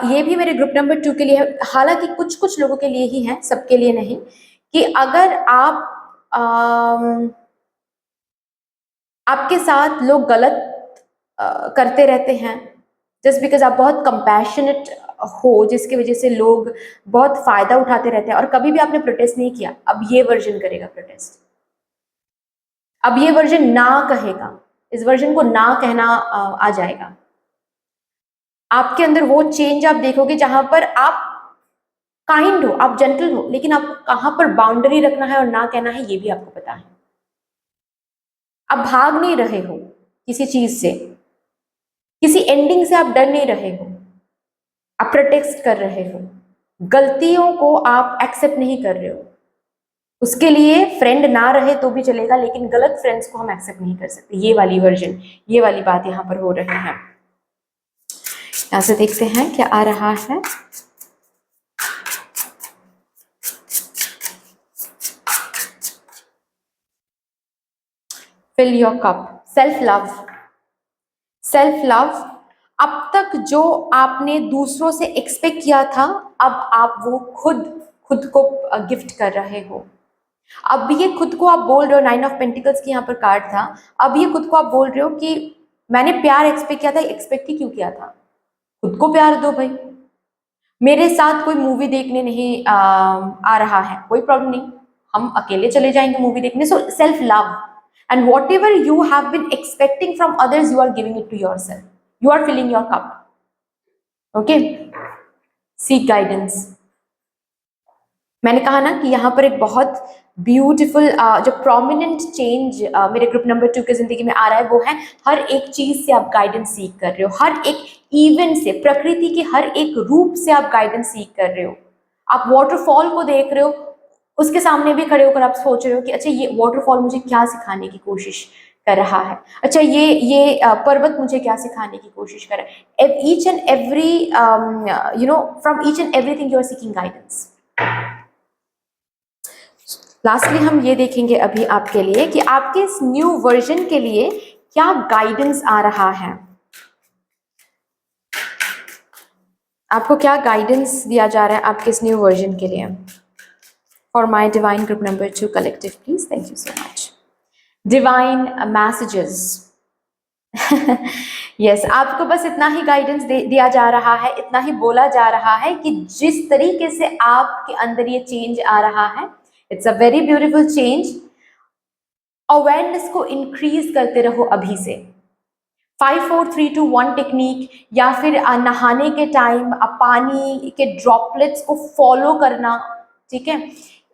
ये भी मेरे ग्रुप नंबर 2 के लिए है, हालांकि कुछ कुछ लोगों के लिए ही है, सबके लिए नहीं, कि अगर आपके साथ लोग गलत करते रहते हैं, जस्ट बिकॉज आप बहुत कंपैशनेट हो, जिसकी वजह से लोग बहुत फायदा उठाते रहते हैं, और कभी भी आपने प्रोटेस्ट नहीं किया, अब ये वर्जन करेगा प्रोटेस्ट। अब ये वर्जन ना कहेगा, इस वर्जन को ना कहना आ जाएगा। आपके अंदर वो चेंज आप देखोगे जहां पर आप काइंड हो, आप जेंटल हो, लेकिन आपको कहां पर बाउंड्री रखना है और ना कहना है ये भी आपको पता है। आप भाग नहीं रहे हो किसी चीज से, किसी एंडिंग से आप डर नहीं रहे हो, आप प्रोटेक्ट कर रहे हो। गलतियों को आप एक्सेप्ट नहीं कर रहे हो। उसके लिए फ्रेंड ना रहे तो भी चलेगा, लेकिन गलत फ्रेंड्स को हम एक्सेप्ट नहीं कर सकते। ये वाली वर्जन, ये वाली बात यहाँ पर हो रही है। यहाँ से देखते हैं क्या आ रहा है। Fill your cup. Self love. Self love, अब तक जो आपने दूसरों से एक्सपेक्ट किया था, अब आप वो खुद को गिफ्ट कर रहे हो। अब ये खुद को आप बोल रहे हो, 9 ऑफ पेंटिकल्स की यहाँ पर कार्ड था, अब ये खुद को आप बोल रहे हो कि मैंने प्यार एक्सपेक्ट किया था, एक्सपेक्ट ही क्यों किया था? खुद को प्यार दो भाई। मेरे साथ कोई मूवी देखने नहीं आ रहा है, कोई प्रॉब्लम नहीं, हम अकेले चले जाएंगे मूवी देखने। So self love, and whatever you have been expecting from others, you are giving it to yourself, you are filling your cup. Okay, seek guidance. मैंने कहा ना कि यहाँ पर एक बहुत ब्यूटीफुल जो प्रोमिनेंट चेंज मेरे ग्रुप नंबर 2 की जिंदगी में आ रहा है, वो है हर एक चीज से आप गाइडेंस सीख कर रहे हो, हर एक इवेंट से, प्रकृति के हर एक रूप से आप गाइडेंस सीख कर रहे हो। आप वाटरफॉल को देख रहे हो, उसके सामने भी खड़े होकर आप सोच रहे हो कि अच्छा ये वाटरफॉल मुझे क्या सिखाने की कोशिश कर रहा है, अच्छा ये पर्वत मुझे क्या सिखाने की कोशिश कर रहा है। Each and every from each and everything you are seeking guidance. Lastly हम ये देखेंगे अभी आपके लिए कि आपके इस न्यू वर्जन के लिए क्या गाइडेंस आ रहा है, आपको क्या गाइडेंस दिया जा रहा है आपके इस न्यू वर्जन के लिए। For my divine group number 2 collective please, thank you so much. Divine messages. Yes, आपको बस इतना ही गाइडेंस दिया जा रहा है, इतना ही बोला जा रहा है कि जिस तरीके से आपके अंदर ये चेंज आ रहा है, it's a very beautiful change. Awareness को इंक्रीज करते रहो अभी से। 5 4 3 2 1 टेक्निक, या फिर नहाने के टाइम पानी के ड्रॉपलेट्स को फॉलो करना, ठीक है,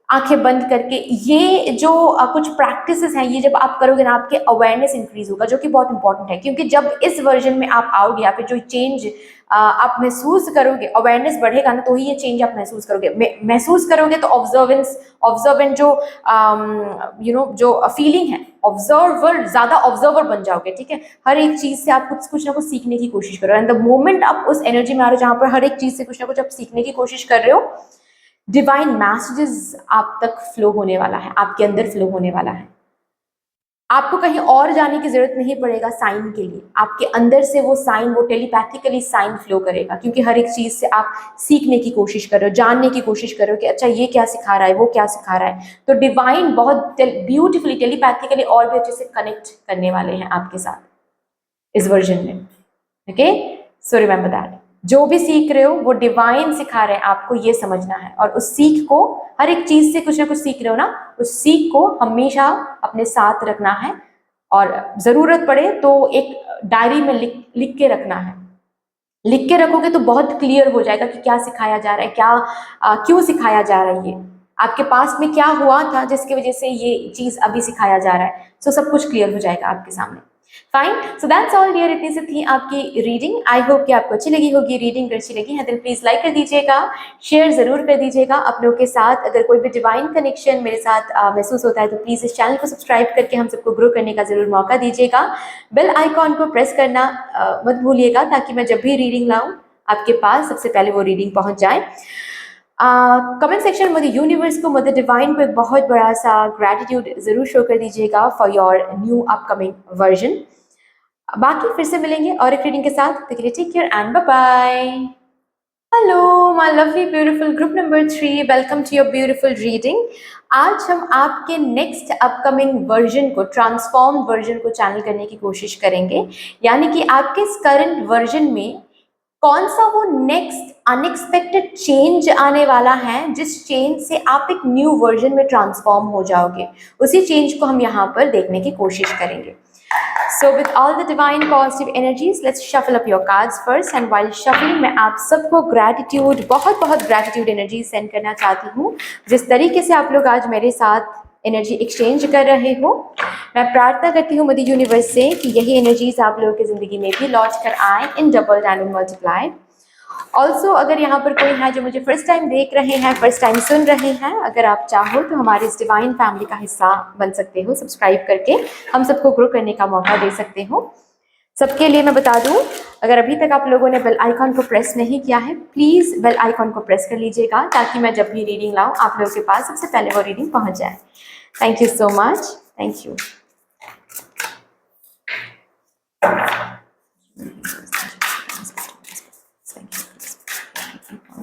आंखें बंद करके। ये जो कुछ प्रैक्टिसेस हैं, ये जब आप करोगे ना, आपके अवेयरनेस इंक्रीज होगा, जो कि बहुत इंपॉर्टेंट है, क्योंकि जब इस वर्जन में आप आओगे या फिर जो चेंज आप महसूस करोगे, अवेयरनेस बढ़ेगा ना, तो ही ये चेंज आप महसूस करोगे। महसूस करोगे तो ऑब्जर्वेंट जो जो फीलिंग है, ऑब्जर्वर, ज्यादा ऑब्जर्वर बन जाओगे, ठीक है। हर एक चीज से आप कुछ ना कुछ सीखने की कोशिश करो, एंड द मोमेंट आप उस एनर्जी में आ रहे हो जहां पर हर एक चीज से कुछ ना कुछ आप सीखने की कोशिश कर रहे हो, डिवाइन मैसेजेस आप तक फ्लो होने वाला है, आपके अंदर फ्लो होने वाला है। आपको कहीं और जाने की जरूरत नहीं पड़ेगा साइन के लिए, आपके अंदर से वो साइन, वो टेलीपैथिकली साइन फ्लो करेगा, क्योंकि हर एक चीज से आप सीखने की कोशिश कर रहे हो, जानने की कोशिश कर रहे हो कि अच्छा ये क्या सिखा रहा है, वो क्या सिखा रहा है। तो डिवाइन बहुत ब्यूटीफुली टेलीपैथिकली और भी अच्छे से कनेक्ट करने वाले हैं आपके साथ इस वर्जन में। ओके, सो रिमेंबर दैट, जो भी सीख रहे हो वो डिवाइन सिखा रहे हैं आपको, ये समझना है। और उस सीख को, हर एक चीज से कुछ ना कुछ सीख रहे हो ना, उस सीख को हमेशा अपने साथ रखना है, और जरूरत पड़े तो एक डायरी में लिख के रखना है। लिख के रखोगे तो बहुत क्लियर हो जाएगा कि क्या सिखाया जा रहा है, क्या क्यों सिखाया जा रहा है, ये आपके पास में क्या हुआ था जिसकी वजह से ये चीज अभी सिखाया जा रहा है। सो सब कुछ क्लियर हो जाएगा आपके सामने। Fine, so that's all dear, इतनी सी थी आपकी रीडिंग। आई होप कि आपको अच्छी लगी होगी रीडिंग। अगर अच्छी लगी है तो प्लीज लाइक कर दीजिएगा, शेयर जरूर कर दीजिएगा अपनों के साथ। अगर कोई भी डिवाइन कनेक्शन मेरे साथ महसूस होता है तो प्लीज इस चैनल को सब्सक्राइब करके हम सबको ग्रो करने का जरूर मौका दीजिएगा। बेल आइकॉन को प्रेस करना मत भूलिएगा, ताकि मैं जब भी रीडिंग लाऊं आपके पास सबसे पहले वो रीडिंग पहुंच जाए। कमेंट सेक्शन में यूनिवर्स को, मदर डिवाइन को एक बहुत बड़ा सा ग्रैटिट्यूड जरूर शो कर दीजिएगा for your new upcoming version. बाकी फिर से मिलेंगे और एक रीडिंग के साथ, तब तक के लिए take care and bye bye. Hello my lovely beautiful group number 3, welcome to your beautiful reading. आज हम आपके नेक्स्ट अपकमिंग वर्जन को, ट्रांसफॉर्म वर्जन को चैनल करने की कोशिश करेंगे, यानी कि आपके इस करंट वर्जन में कौन सा वो नेक्स्ट अनएक्सपेक्टेड चेंज आने वाला है, जिस चेंज से आप एक न्यू वर्जन में ट्रांसफॉर्म हो जाओगे। उसी चेंज को हम यहाँ पर देखने की कोशिश करेंगे। So with all the divine positive energies, let's shuffle up your cards first, and while shuffling मैं आप सबको gratitude, बहुत बहुत gratitude energy send करना चाहती हूँ। जिस तरीके से आप लोग आज मेरे साथ एनर्जी एक्सचेंज कर रहे हो, मैं प्रार्थना करती हूँ मदर यूनिवर्स से कि यही एनर्जीज आप लोगों की जिंदगी में भी लौट कर आए in double and multiply. Also अगर यहाँ पर कोई है जो मुझे फर्स्ट टाइम देख रहे हैं, फर्स्ट टाइम सुन रहे हैं, अगर आप चाहो तो हमारी इस डिवाइन फैमिली का हिस्सा बन सकते हो, सब्सक्राइब करके हम सबको ग्रो करने का मौका दे सकते हो। सबके लिए मैं बता दूं, अगर अभी तक आप लोगों ने बेल आइकॉन को प्रेस नहीं किया है, प्लीज़ बेल आइकॉन को प्रेस कर लीजिएगा ताकि मैं जब भी रीडिंग लाऊं आप लोगों के पास सबसे पहले वो रीडिंग पहुंच जाए। Thank you so much, thank you.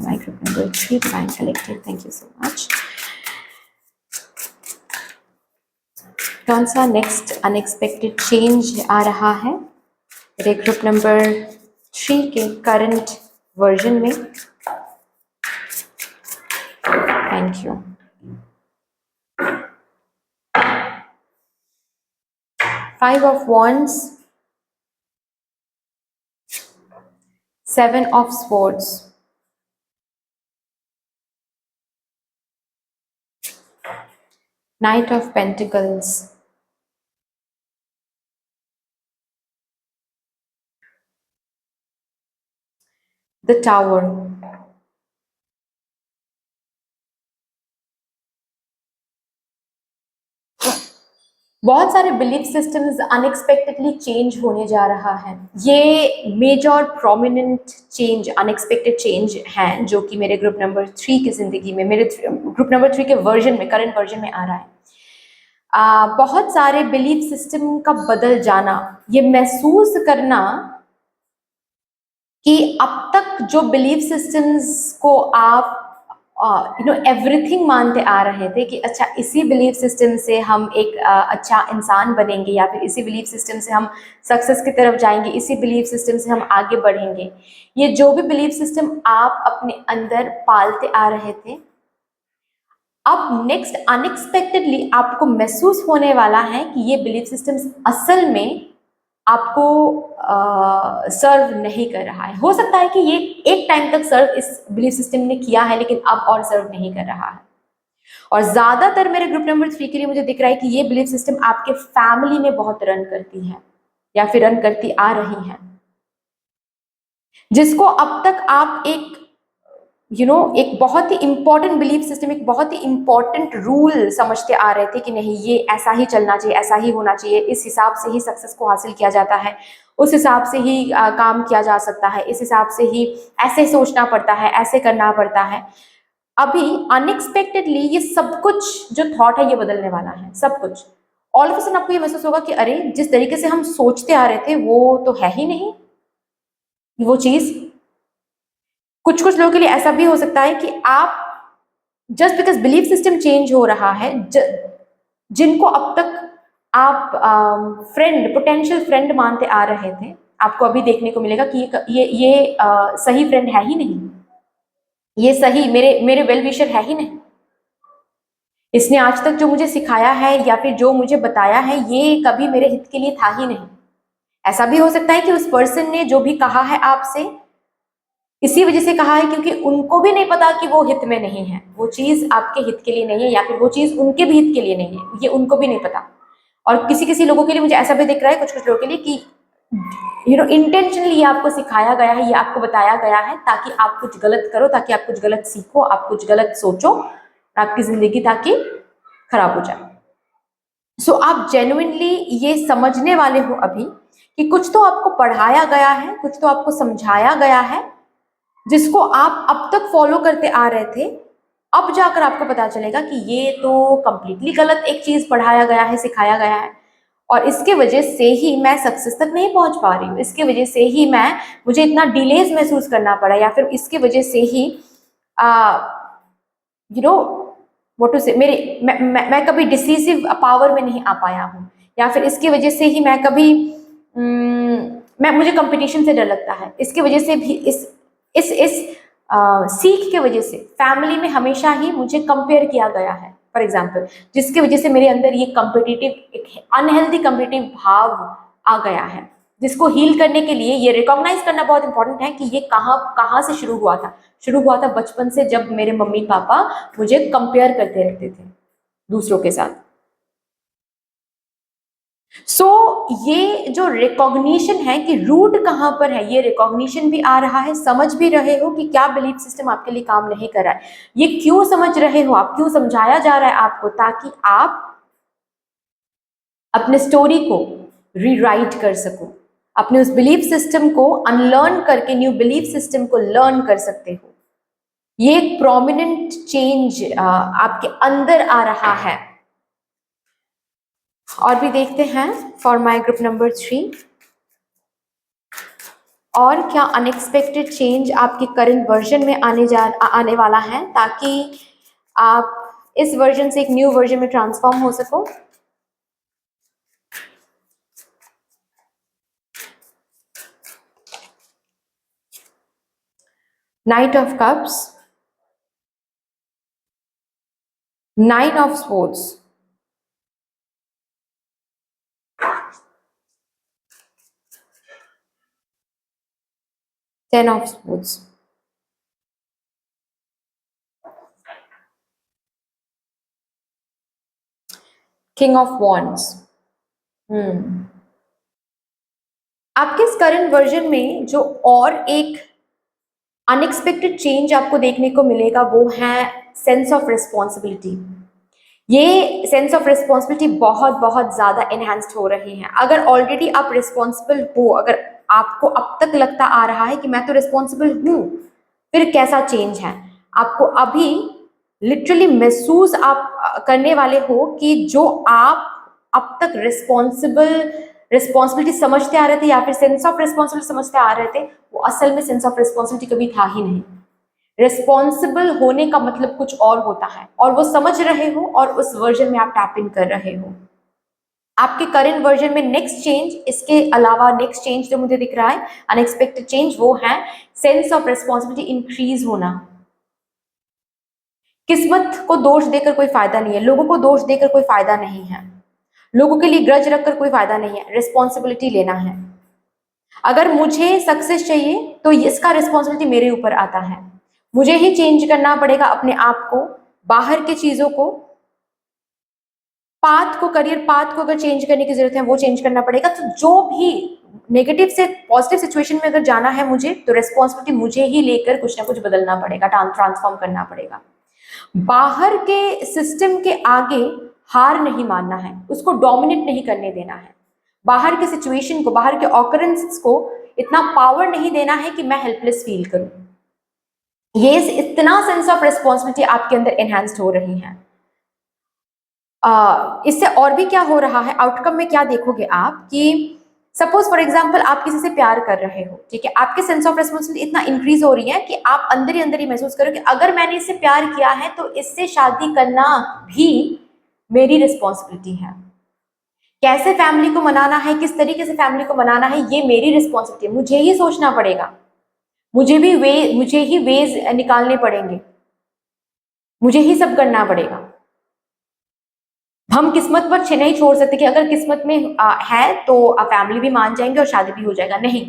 My group number 3, Divine Collective, thank you so much. कौन सा नेक्स्ट अनएक्सपेक्टेड चेंज आ रहा है मेरे ग्रुप नंबर 3 के करंट वर्जन में? Thank you. 5 of Wands, 7 of Swords, Knight of Pentacles, the Tower, बहुत सारे belief systems unexpectedly change होने जा रहा है। ये major prominent change, unexpected change हैं जो कि मेरे ग्रुप नंबर 3 की जिंदगी में, मेरे ग्रुप नंबर 3 के वर्जन में, करंट वर्जन में आ रहा है। बहुत सारे बिलीफ सिस्टम का बदल जाना, ये महसूस करना कि अब तक जो बिलीफ सिस्टम्स को आप एवरीथिंग मानते आ रहे थे कि अच्छा इसी बिलीफ सिस्टम से हम एक अच्छा इंसान बनेंगे, या फिर इसी बिलीफ सिस्टम से हम सक्सेस की तरफ जाएंगे, इसी बिलीफ सिस्टम से हम आगे बढ़ेंगे, ये जो भी बिलीफ सिस्टम आप अपने अंदर पालते आ रहे थे, अब नेक्स्ट अनएक्सपेक्टेडली आपको महसूस होने वाला है कि ये बिलीफ सिस्टम्स असल में आपको सर्व नहीं कर रहा है। हो सकता है कि ये एक टाइम तक सर्व इस बिलीफ सिस्टम ने किया है, लेकिन अब और सर्व नहीं कर रहा है। और ज्यादातर मेरे ग्रुप नंबर 3 के लिए मुझे दिख रहा है कि ये बिलीफ सिस्टम आपके फैमिली में बहुत रन करती है या फिर रन करती आ रही है, जिसको अब तक आप एक एक बहुत ही इंपॉर्टेंट बिलीफ सिस्टम, एक बहुत ही इंपॉर्टेंट रूल समझते आ रहे थे कि नहीं ये ऐसा ही चलना चाहिए, ऐसा ही होना चाहिए, इस हिसाब से ही सक्सेस को हासिल किया जाता है, उस हिसाब से ही काम किया जा सकता है, इस हिसाब से ही ऐसे सोचना पड़ता है, ऐसे करना पड़ता है। अभी अनएक्सपेक्टेडली ये सब कुछ जो थॉट है ये बदलने वाला है, सब कुछ। ऑल ऑफ अ सडन आपको ये महसूस होगा कि अरे जिस तरीके से हम सोचते आ रहे थे वो तो है ही नहीं वो चीज। कुछ कुछ लोगों के लिए ऐसा भी हो सकता है कि आप just because belief system change हो रहा है, जिनको अब तक आप फ्रेंड, पोटेंशियल फ्रेंड मानते आ रहे थे, आपको अभी देखने को मिलेगा कि ये सही फ्रेंड है ही नहीं, ये सही मेरे मेरे वेल विशर है ही नहीं, इसने आज तक जो मुझे सिखाया है या फिर जो मुझे बताया है ये कभी मेरे हित के लिए था ही नहीं। ऐसा भी हो सकता है कि उस पर्सन ने जो भी कहा है आपसे इसी वजह से कहा है क्योंकि उनको भी नहीं पता कि वो हित में नहीं है, वो चीज आपके हित के लिए नहीं है, या फिर वो चीज उनके भी हित के लिए नहीं है, ये उनको भी नहीं पता। और किसी किसी लोगों के लिए मुझे ऐसा भी दिख रहा है, कुछ कुछ लोगों के लिए कि इंटेंशनली ये आपको सिखाया गया है, ये आपको बताया गया है ताकि आप कुछ गलत करो, ताकि आप कुछ गलत सीखो, आप कुछ गलत सोचो, आपकी जिंदगी ताकि खराब हो जाए। सो आप जेन्युइनली ये समझने वाले हो अभी कि कुछ तो आपको पढ़ाया गया है, कुछ तो आपको समझाया गया है, जिसको आप अब तक फॉलो करते आ रहे थे, अब जाकर आपको पता चलेगा कि ये तो कंप्लीटली गलत एक चीज पढ़ाया गया है, सिखाया गया है, और इसके वजह से ही मैं सक्सेस तक नहीं पहुंच पा रही हूँ, इसके वजह से ही मुझे इतना डिलेज महसूस करना पड़ा, या फिर इसके वजह से ही व्हाट टू से मैं कभी डिसीसिव पावर में नहीं आ पाया हूँ, या फिर इसकी वजह से ही मैं कभी मुझे कंपटीशन से डर लगता है, इसकी वजह से भी इस सीख के वजह से फैमिली में हमेशा ही मुझे कंपेयर किया गया है, फॉर एग्जाम्पल, जिसकी वजह से मेरे अंदर ये कंपिटिटिव, एक अनहेल्दी कंपिटिटिव भाव आ गया है, जिसको हील करने के लिए ये रिकॉग्नाइज करना बहुत इंपॉर्टेंट है कि ये कहाँ से शुरू हुआ था। शुरू हुआ था बचपन से, जब मेरे मम्मी पापा मुझे कंपेयर करते रहते थे दूसरों के साथ। सो ये जो रिकॉग्निशन है कि रूट कहाँ पर है, ये रिकॉग्निशन भी आ रहा है, समझ भी रहे हो कि क्या बिलीफ सिस्टम आपके लिए काम नहीं कर रहा है, ये क्यों समझ रहे हो आप, क्यों समझाया जा रहा है आपको, ताकि आप अपने स्टोरी को रीराइट कर सको, अपने उस बिलीफ सिस्टम को अनलर्न करके न्यू बिलीफ सिस्टम को लर्न कर सकते हो। ये एक प्रोमिनेंट चेंज आपके अंदर आ रहा है। और भी देखते हैं फॉर माय ग्रुप नंबर 3, और क्या अनएक्सपेक्टेड चेंज आपके करंट वर्जन में आने वाला है, ताकि आप इस वर्जन से एक न्यू वर्जन में ट्रांसफॉर्म हो सको। Night of cups, nine of swords, 10 of swords, king of wands। आपके इस करंट वर्जन में जो और एक अनएक्सपेक्टेड चेंज आपको देखने को मिलेगा वो है सेंस ऑफ रिस्पॉन्सिबिलिटी। ये सेंस ऑफ रिस्पॉन्सिबिलिटी बहुत बहुत ज़्यादा एनहांस्ड हो रही है। अगर ऑलरेडी आप रिस्पॉन्सिबल हो, अगर आपको अब तक लगता आ रहा है कि मैं तो रिस्पॉन्सिबल हूँ, फिर कैसा चेंज है, आपको अभी लिटरली महसूस आप करने वाले हो कि जो आप अब तक रिस्पॉन्सिबिलिटी समझते आ रहे थे या फिर सेंस ऑफ रिस्पॉन्सिबिलिटी समझते आ रहे थे, वो असल में सेंस ऑफ रिस्पॉन्सिबिलिटी कभी था ही नहीं। रिस्पॉन्सिबल होने का मतलब कुछ और होता है, और वो समझ रहे हो और उस वर्जन में आप टैप इन कर रहे हो। आपके करंट वर्जन में नेक्स्ट चेंज, इसके अलावा नेक्स्ट चेंज जो मुझे दिख रहा है अनएक्सपेक्टेड चेंज, वो है सेंस ऑफ रिस्पॉन्सिबिलिटी इंक्रीज होना। किस्मत को दोष देकर कोई फायदा नहीं है, लोगों को दोष देकर कोई फायदा नहीं है, लोगों के लिए ग्रज रखकर कोई फायदा नहीं है, रिस्पॉन्सिबिलिटी लेना है। अगर मुझे सक्सेस चाहिए तो इसका रिस्पॉन्सिबिलिटी मेरे ऊपर आता है, मुझे ही चेंज करना पड़ेगा अपने आप को, बाहर की चीजों को, पाथ को, करियर पाथ को अगर चेंज करने की जरूरत है वो चेंज करना पड़ेगा। तो जो भी नेगेटिव से पॉजिटिव सिचुएशन में अगर जाना है मुझे, तो रिस्पॉन्सिबिलिटी मुझे ही लेकर कुछ ना कुछ बदलना पड़ेगा, ट्रांसफॉर्म करना पड़ेगा। बाहर के सिस्टम के आगे हार नहीं मानना है, उसको डोमिनेट नहीं करने देना है, बाहर के सिचुएशन को, बाहर के ऑकरेंसेस को इतना पावर नहीं देना है कि मैं हेल्पलेस फील करूं। ये इतना सेंस ऑफ रिस्पॉन्सिबिलिटी आपके अंदर एनहांस्ड हो रही है। इससे और भी क्या हो रहा है, आउटकम में क्या देखोगे आप कि सपोज फॉर एग्जाम्पल आप किसी से प्यार कर रहे हो, ठीक है, आपके सेंस ऑफ रिस्पॉन्सिबिलिटी इतना इंक्रीज हो रही है कि आप अंदर ही महसूस करो कि अगर मैंने इससे प्यार किया है तो इससे शादी करना भी मेरी रिस्पॉन्सिबिलिटी है। कैसे फैमिली को मनाना है, किस तरीके से फैमिली को मनाना है, ये मेरी रिस्पॉन्सिबिलिटी है, मुझे ही सोचना पड़ेगा, मुझे ही वेज निकालने पड़ेंगे, मुझे ही सब करना पड़ेगा। हम किस्मत पर नहीं छोड़ सकते कि अगर किस्मत में है तो फैमिली भी मान जाएंगे और शादी भी हो जाएगा, नहीं।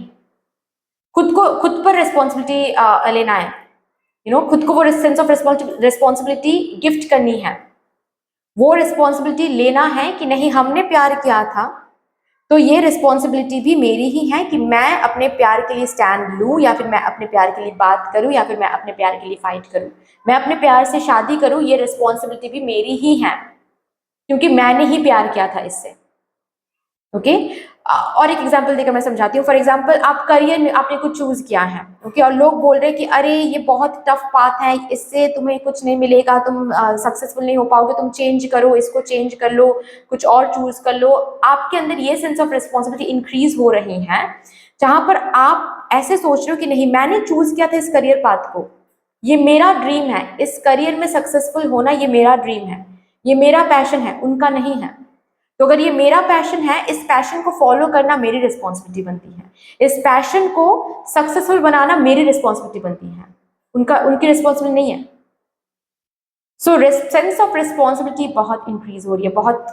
खुद पर रिस्पॉन्सिबिलिटी लेना है, खुद को वो सेंस ऑफ रिस्पॉन्सिबिलिटी गिफ्ट करनी है, वो रिस्पॉन्सिबिलिटी लेना है कि नहीं, हमने प्यार किया था तो ये रिस्पॉन्सिबिलिटी भी मेरी ही है कि मैं अपने प्यार के लिए स्टैंड लूं, या फिर मैं अपने प्यार के लिए बात करूं, या फिर मैं अपने प्यार के लिए फाइट करूं, मैं अपने प्यार से शादी करूं, ये रिस्पॉन्सिबिलिटी भी मेरी ही है क्योंकि मैंने ही प्यार किया था इससे। ओके, और एक एग्जांपल देकर मैं समझाती हूँ। फॉर एग्जांपल आप करियर में आपने कुछ चूज किया है, ओके, और लोग बोल रहे हैं कि अरे ये बहुत टफ पाथ है, इससे तुम्हें कुछ नहीं मिलेगा, तुम सक्सेसफुल नहीं हो पाओगे, तुम चेंज करो, इसको चेंज कर लो, कुछ और चूज कर लो। आपके अंदर ये सेंस ऑफ रिस्पॉन्सिबिलिटी इंक्रीज हो रही है, जहां पर आप ऐसे सोच रहे हो कि नहीं, मैंने चूज किया था इस करियर पाथ को, ये मेरा ड्रीम है, इस करियर में सक्सेसफुल होना ये मेरा ड्रीम है, ये मेरा पैशन है, उनका नहीं है। तो अगर ये मेरा पैशन है, इस पैशन को फॉलो करना मेरी रिस्पॉन्सिबिलिटी बनती है, इस पैशन को सक्सेसफुल बनाना मेरी रिस्पॉन्सिबिलिटी बनती है, उनकी रिस्पॉन्सिबिलिटी नहीं है। सो सेंस ऑफ रिस्पॉन्सिबिलिटी बहुत इंक्रीज हो रही है, बहुत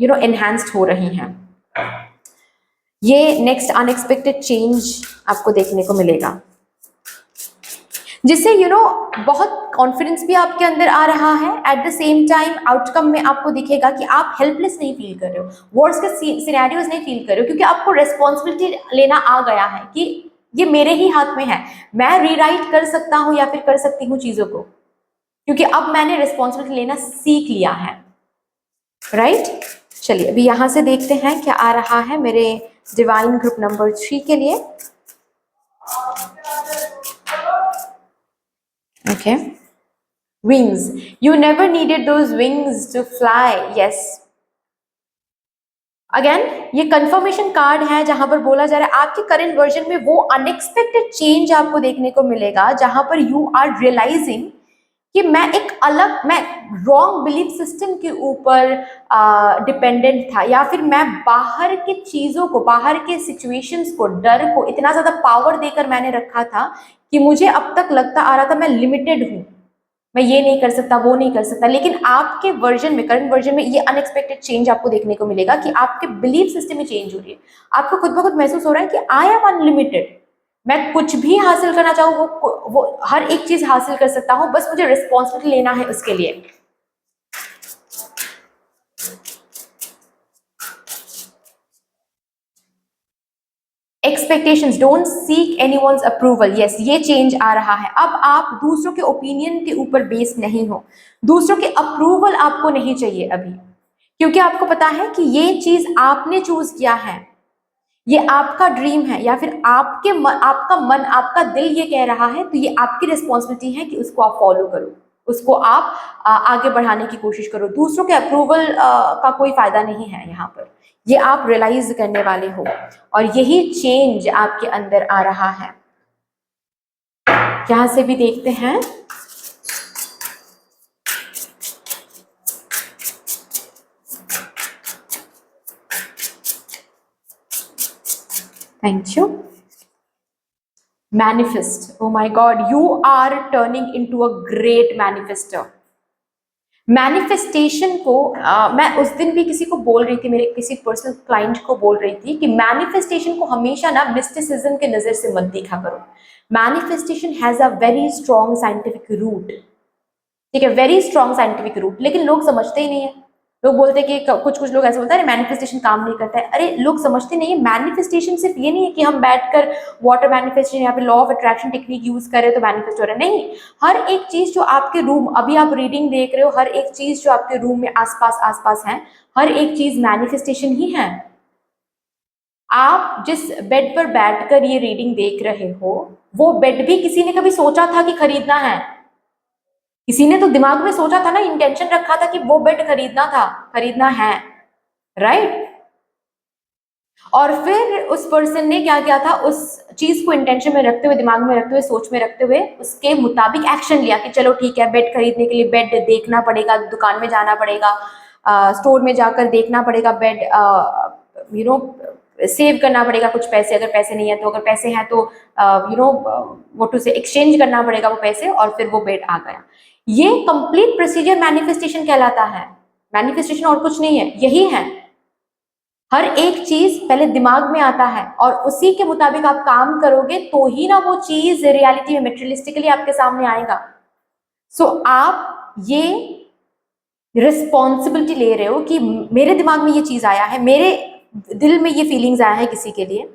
एनहांस्ड हो रही है। ये नेक्स्ट अनएक्सपेक्टेड चेंज आपको देखने को मिलेगा। जिससे बहुत कॉन्फिडेंस भी आपके अंदर आ रहा है। At the same time outcome में आपको दिखेगा कि आप हेल्पलेस नहीं फील कर रहे हो, वर्ड्स के सिनेरियोज नहीं फील कर रहे हो, क्योंकि आपको रेस्पॉन्सिबिलिटी लेना आ गया है कि ये मेरे ही हाथ में है, मैं रीराइट कर सकता हूँ या फिर कर सकती हूँ चीजों को, क्योंकि अब मैंने रेस्पॉन्सिबिलिटी लेना सीख लिया है। राइट? चलिए अभी यहां से देखते हैं क्या आ रहा है मेरे डिवाइन ग्रुप नंबर 3 के लिए। Okay, wings, you never needed those wings to fly. Yes, again ये कंफर्मेशन कार्ड है जहां पर बोला जा रहा है आपके करंट वर्जन में वो अनएक्सपेक्टेड चेंज आपको देखने को मिलेगा, जहां पर यू आर रियलाइजिंग कि मैं एक अलग, मैं रॉन्ग बिलीफ सिस्टम के ऊपर डिपेंडेंट था, या फिर मैं बाहर के चीज़ों को, बाहर के सिचुएशंस को, डर को इतना ज़्यादा पावर देकर मैंने रखा था कि मुझे अब तक लगता आ रहा था मैं लिमिटेड हूँ, मैं ये नहीं कर सकता, वो नहीं कर सकता। लेकिन आपके वर्जन में, करंट वर्जन में ये अनएक्सपेक्टेड चेंज आपको देखने को मिलेगा कि आपके बिलीफ सिस्टम में चेंज हो रही है। आपको खुद ब खुद महसूस हो रहा है कि आई एम अनलिमिटेड, मैं कुछ भी हासिल करना चाहूँ वो हर एक चीज हासिल कर सकता हूँ, बस मुझे रिस्पॉन्सिबिलिटी लेना है उसके लिए। Expectations, don't seek anyone's approval. Yes, ये चेंज आ रहा है। अब आप दूसरों के ओपिनियन के ऊपर बेस्ड नहीं हो, दूसरों के अप्रूवल आपको नहीं चाहिए अभी, क्योंकि आपको पता है कि ये चीज आपने चूज किया है, ये आपका ड्रीम है, या फिर आपका मन, आपका दिल ये कह रहा है, तो ये आपकी रिस्पॉन्सिबिलिटी है कि उसको आप फॉलो करो, उसको आप आगे बढ़ाने की कोशिश करो। दूसरों के अप्रूवल का कोई फायदा नहीं है यहाँ पर, ये आप रियलाइज करने वाले हो, और यही चेंज आपके अंदर आ रहा है। यहां से भी देखते हैं, thank you. Manifest, oh my God, you are turning into a great manifester. Manifestation को मैं उस दिन भी किसी को बोल रही थी, मेरे किसी पर्सनल क्लाइंट को बोल रही थी कि मैनिफेस्टेशन को हमेशा ना मिस्टिसिज्म के नजर से मत देखा करो। Manifestation has a very strong scientific root, ठीक है, वेरी स्ट्रॉन्ग साइंटिफिक रूट, लेकिन लोग समझते ही नहीं है। लोग बोलते हैं कि कुछ लोग ऐसे बोलते हैं मैनिफेस्टेशन काम नहीं करता है। अरे लोग समझते नहीं है, मैनिफेस्टेशन सिर्फ ये नहीं है कि हम बैठकर वाटर मैनिफेस्टेशन या फिर law of attraction technique use करें तो मैनिफेस्ट हो रहा है, नहीं। हर एक चीज जो आपके रूम, अभी आप रीडिंग देख रहे हो, हर एक चीज जो आपके रूम में आसपास है, हर एक चीज मैनिफेस्टेशन ही है। आप जिस बेड पर बैठकर ये रीडिंग देख रहे हो, वो बेड भी किसी ने कभी सोचा था कि खरीदना है? किसी ने तो दिमाग में सोचा था ना, इंटेंशन रखा था कि वो बेड खरीदना था, खरीदना है, राइट? और फिर उस पर्सन ने क्या किया था, उस चीज को इंटेंशन में रखते हुए, दिमाग में रखते हुए, सोच में रखते हुए, उसके मुताबिक एक्शन लिया कि चलो ठीक है, बेड खरीदने के लिए बेड देखना पड़ेगा, दुकान में जाना पड़ेगा, स्टोर में जाकर देखना पड़ेगा बेड, सेव करना पड़ेगा कुछ पैसे, अगर पैसे नहीं है तो, अगर पैसे हैं तो वो टू से एक्सचेंज करना पड़ेगा वो पैसे, और फिर वो बेड आ गया। ये कंप्लीट प्रोसीजर मैनिफेस्टेशन कहलाता है। मैनिफेस्टेशन और कुछ नहीं है, यही है। हर एक चीज पहले दिमाग में आता है, और उसी के मुताबिक आप काम करोगे तो ही ना वो चीज रियलिटी में मेटेरियलिस्टिकली आपके सामने आएगा। सो आप ये रिस्पॉन्सिबिलिटी ले रहे हो कि मेरे दिमाग में ये चीज आया है, मेरे दिल में ये फीलिंग्स आया है किसी के लिए,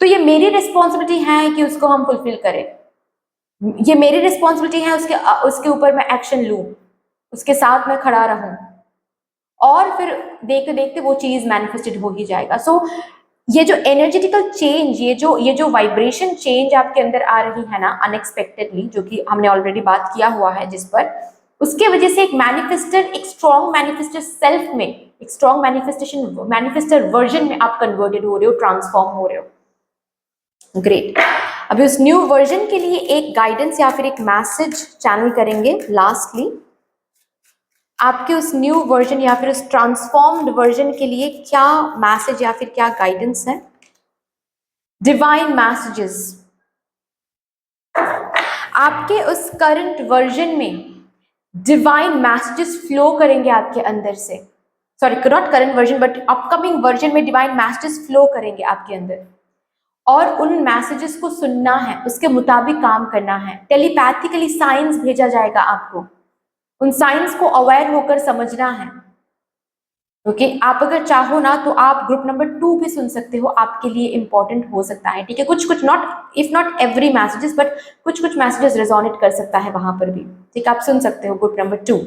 तो ये मेरी रिस्पॉन्सिबिलिटी है कि उसको हम फुलफिल करें। ये मेरी रिस्पॉन्सिबिलिटी है उसके ऊपर मैं एक्शन लूं, उसके साथ मैं खड़ा रहूं, और फिर देखते देखते वो चीज मैनिफेस्टेड हो ही जाएगा। सो ये जो एनर्जेटिकल चेंज, ये जो वाइब्रेशन चेंज आपके अंदर आ रही है ना अनएक्सपेक्टेडली, जो कि हमने ऑलरेडी बात किया हुआ है जिस पर, उसके वजह से एक मैनिफेस्टर, एक स्ट्रॉन्ग मैनिफेस्टर सेल्फ में, एक स्ट्रॉन्ग मैनिफेस्टर वर्जन में आप कन्वर्टेड हो रहे हो, ट्रांसफॉर्म हो रहे हो। ग्रेट। अभी उस न्यू वर्जन के लिए एक गाइडेंस या फिर एक मैसेज चैनल करेंगे। लास्टली आपके उस न्यू वर्जन या फिर उस ट्रांसफॉर्म्ड वर्जन के लिए क्या मैसेज या फिर क्या गाइडेंस है? डिवाइन मैसेजेस, आपके उस करंट वर्जन में डिवाइन मैसेजेस फ्लो करेंगे आपके अंदर से। Sorry, not current version but upcoming version में डिवाइन मैसेजेस फ्लो करेंगे आपके अंदर, और उन मैसेजेस को सुनना है, उसके मुताबिक काम करना है। टेलीपैथिकली साइंस भेजा जाएगा आपको, उन साइंस को अवेयर होकर समझना है। ओके आप अगर चाहो ना तो आप ग्रुप नंबर 2 भी सुन सकते हो, आपके लिए इंपॉर्टेंट हो सकता है। ठीक है, कुछ कुछ not if not every messages but कुछ कुछ मैसेजेस रेजोनेट कर सकता है वहां पर भी। ठीक है, आप सुन सकते हो group number 2।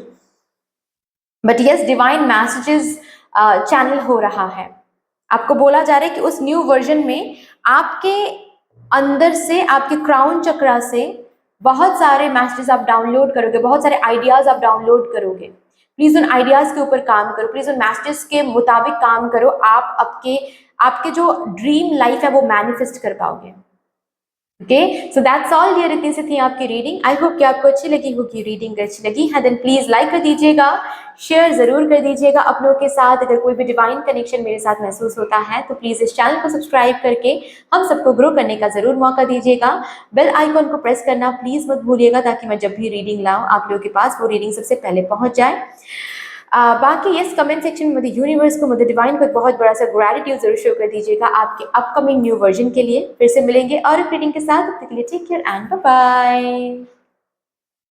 But yes, divine messages channel हो रहा है। आपको बोला जा रहा है कि उस न्यू वर्जन में आपके अंदर से, आपके क्राउन चक्रा से बहुत सारे मैसेजेस आप डाउनलोड करोगे, बहुत सारे आइडियाज आप डाउनलोड करोगे। प्लीज उन आइडियाज के ऊपर काम करो, प्लीज उन मैसेजेस के मुताबिक काम करो। आप आपके आपके जो ड्रीम लाइफ है वो मैनिफेस्ट कर पाओगे। Okay, so that's all dear. इतनी सी थी आपकी रीडिंग। आई होप कि आपको अच्छी लगी होगी। रीडिंग अच्छी लगी है देन प्लीज लाइक कर दीजिएगा, शेयर जरूर कर दीजिएगा अपनों के साथ। अगर कोई भी डिवाइन कनेक्शन मेरे साथ महसूस होता है तो प्लीज इस चैनल को सब्सक्राइब करके हम सबको ग्रो करने का जरूर मौका दीजिएगा। बेल आइकॉन को प्रेस करना प्लीज मत भूलिएगा, ताकि मैं जब भी रीडिंग लाऊं आप लोगों के पास वो रीडिंग सबसे पहले पहुंच जाए। बाकी यस, कमेंट सेक्शन में मुझे यूनिवर्स को, मुझे डिवाइन को एक बहुत बड़ा सा ग्रेटिट्यूड जरूर शो कर दीजिएगा आपके अपकमिंग न्यू वर्जन के लिए। फिर से मिलेंगे और एक रीडिंग के साथ, तब तक के लिए take care and bye bye.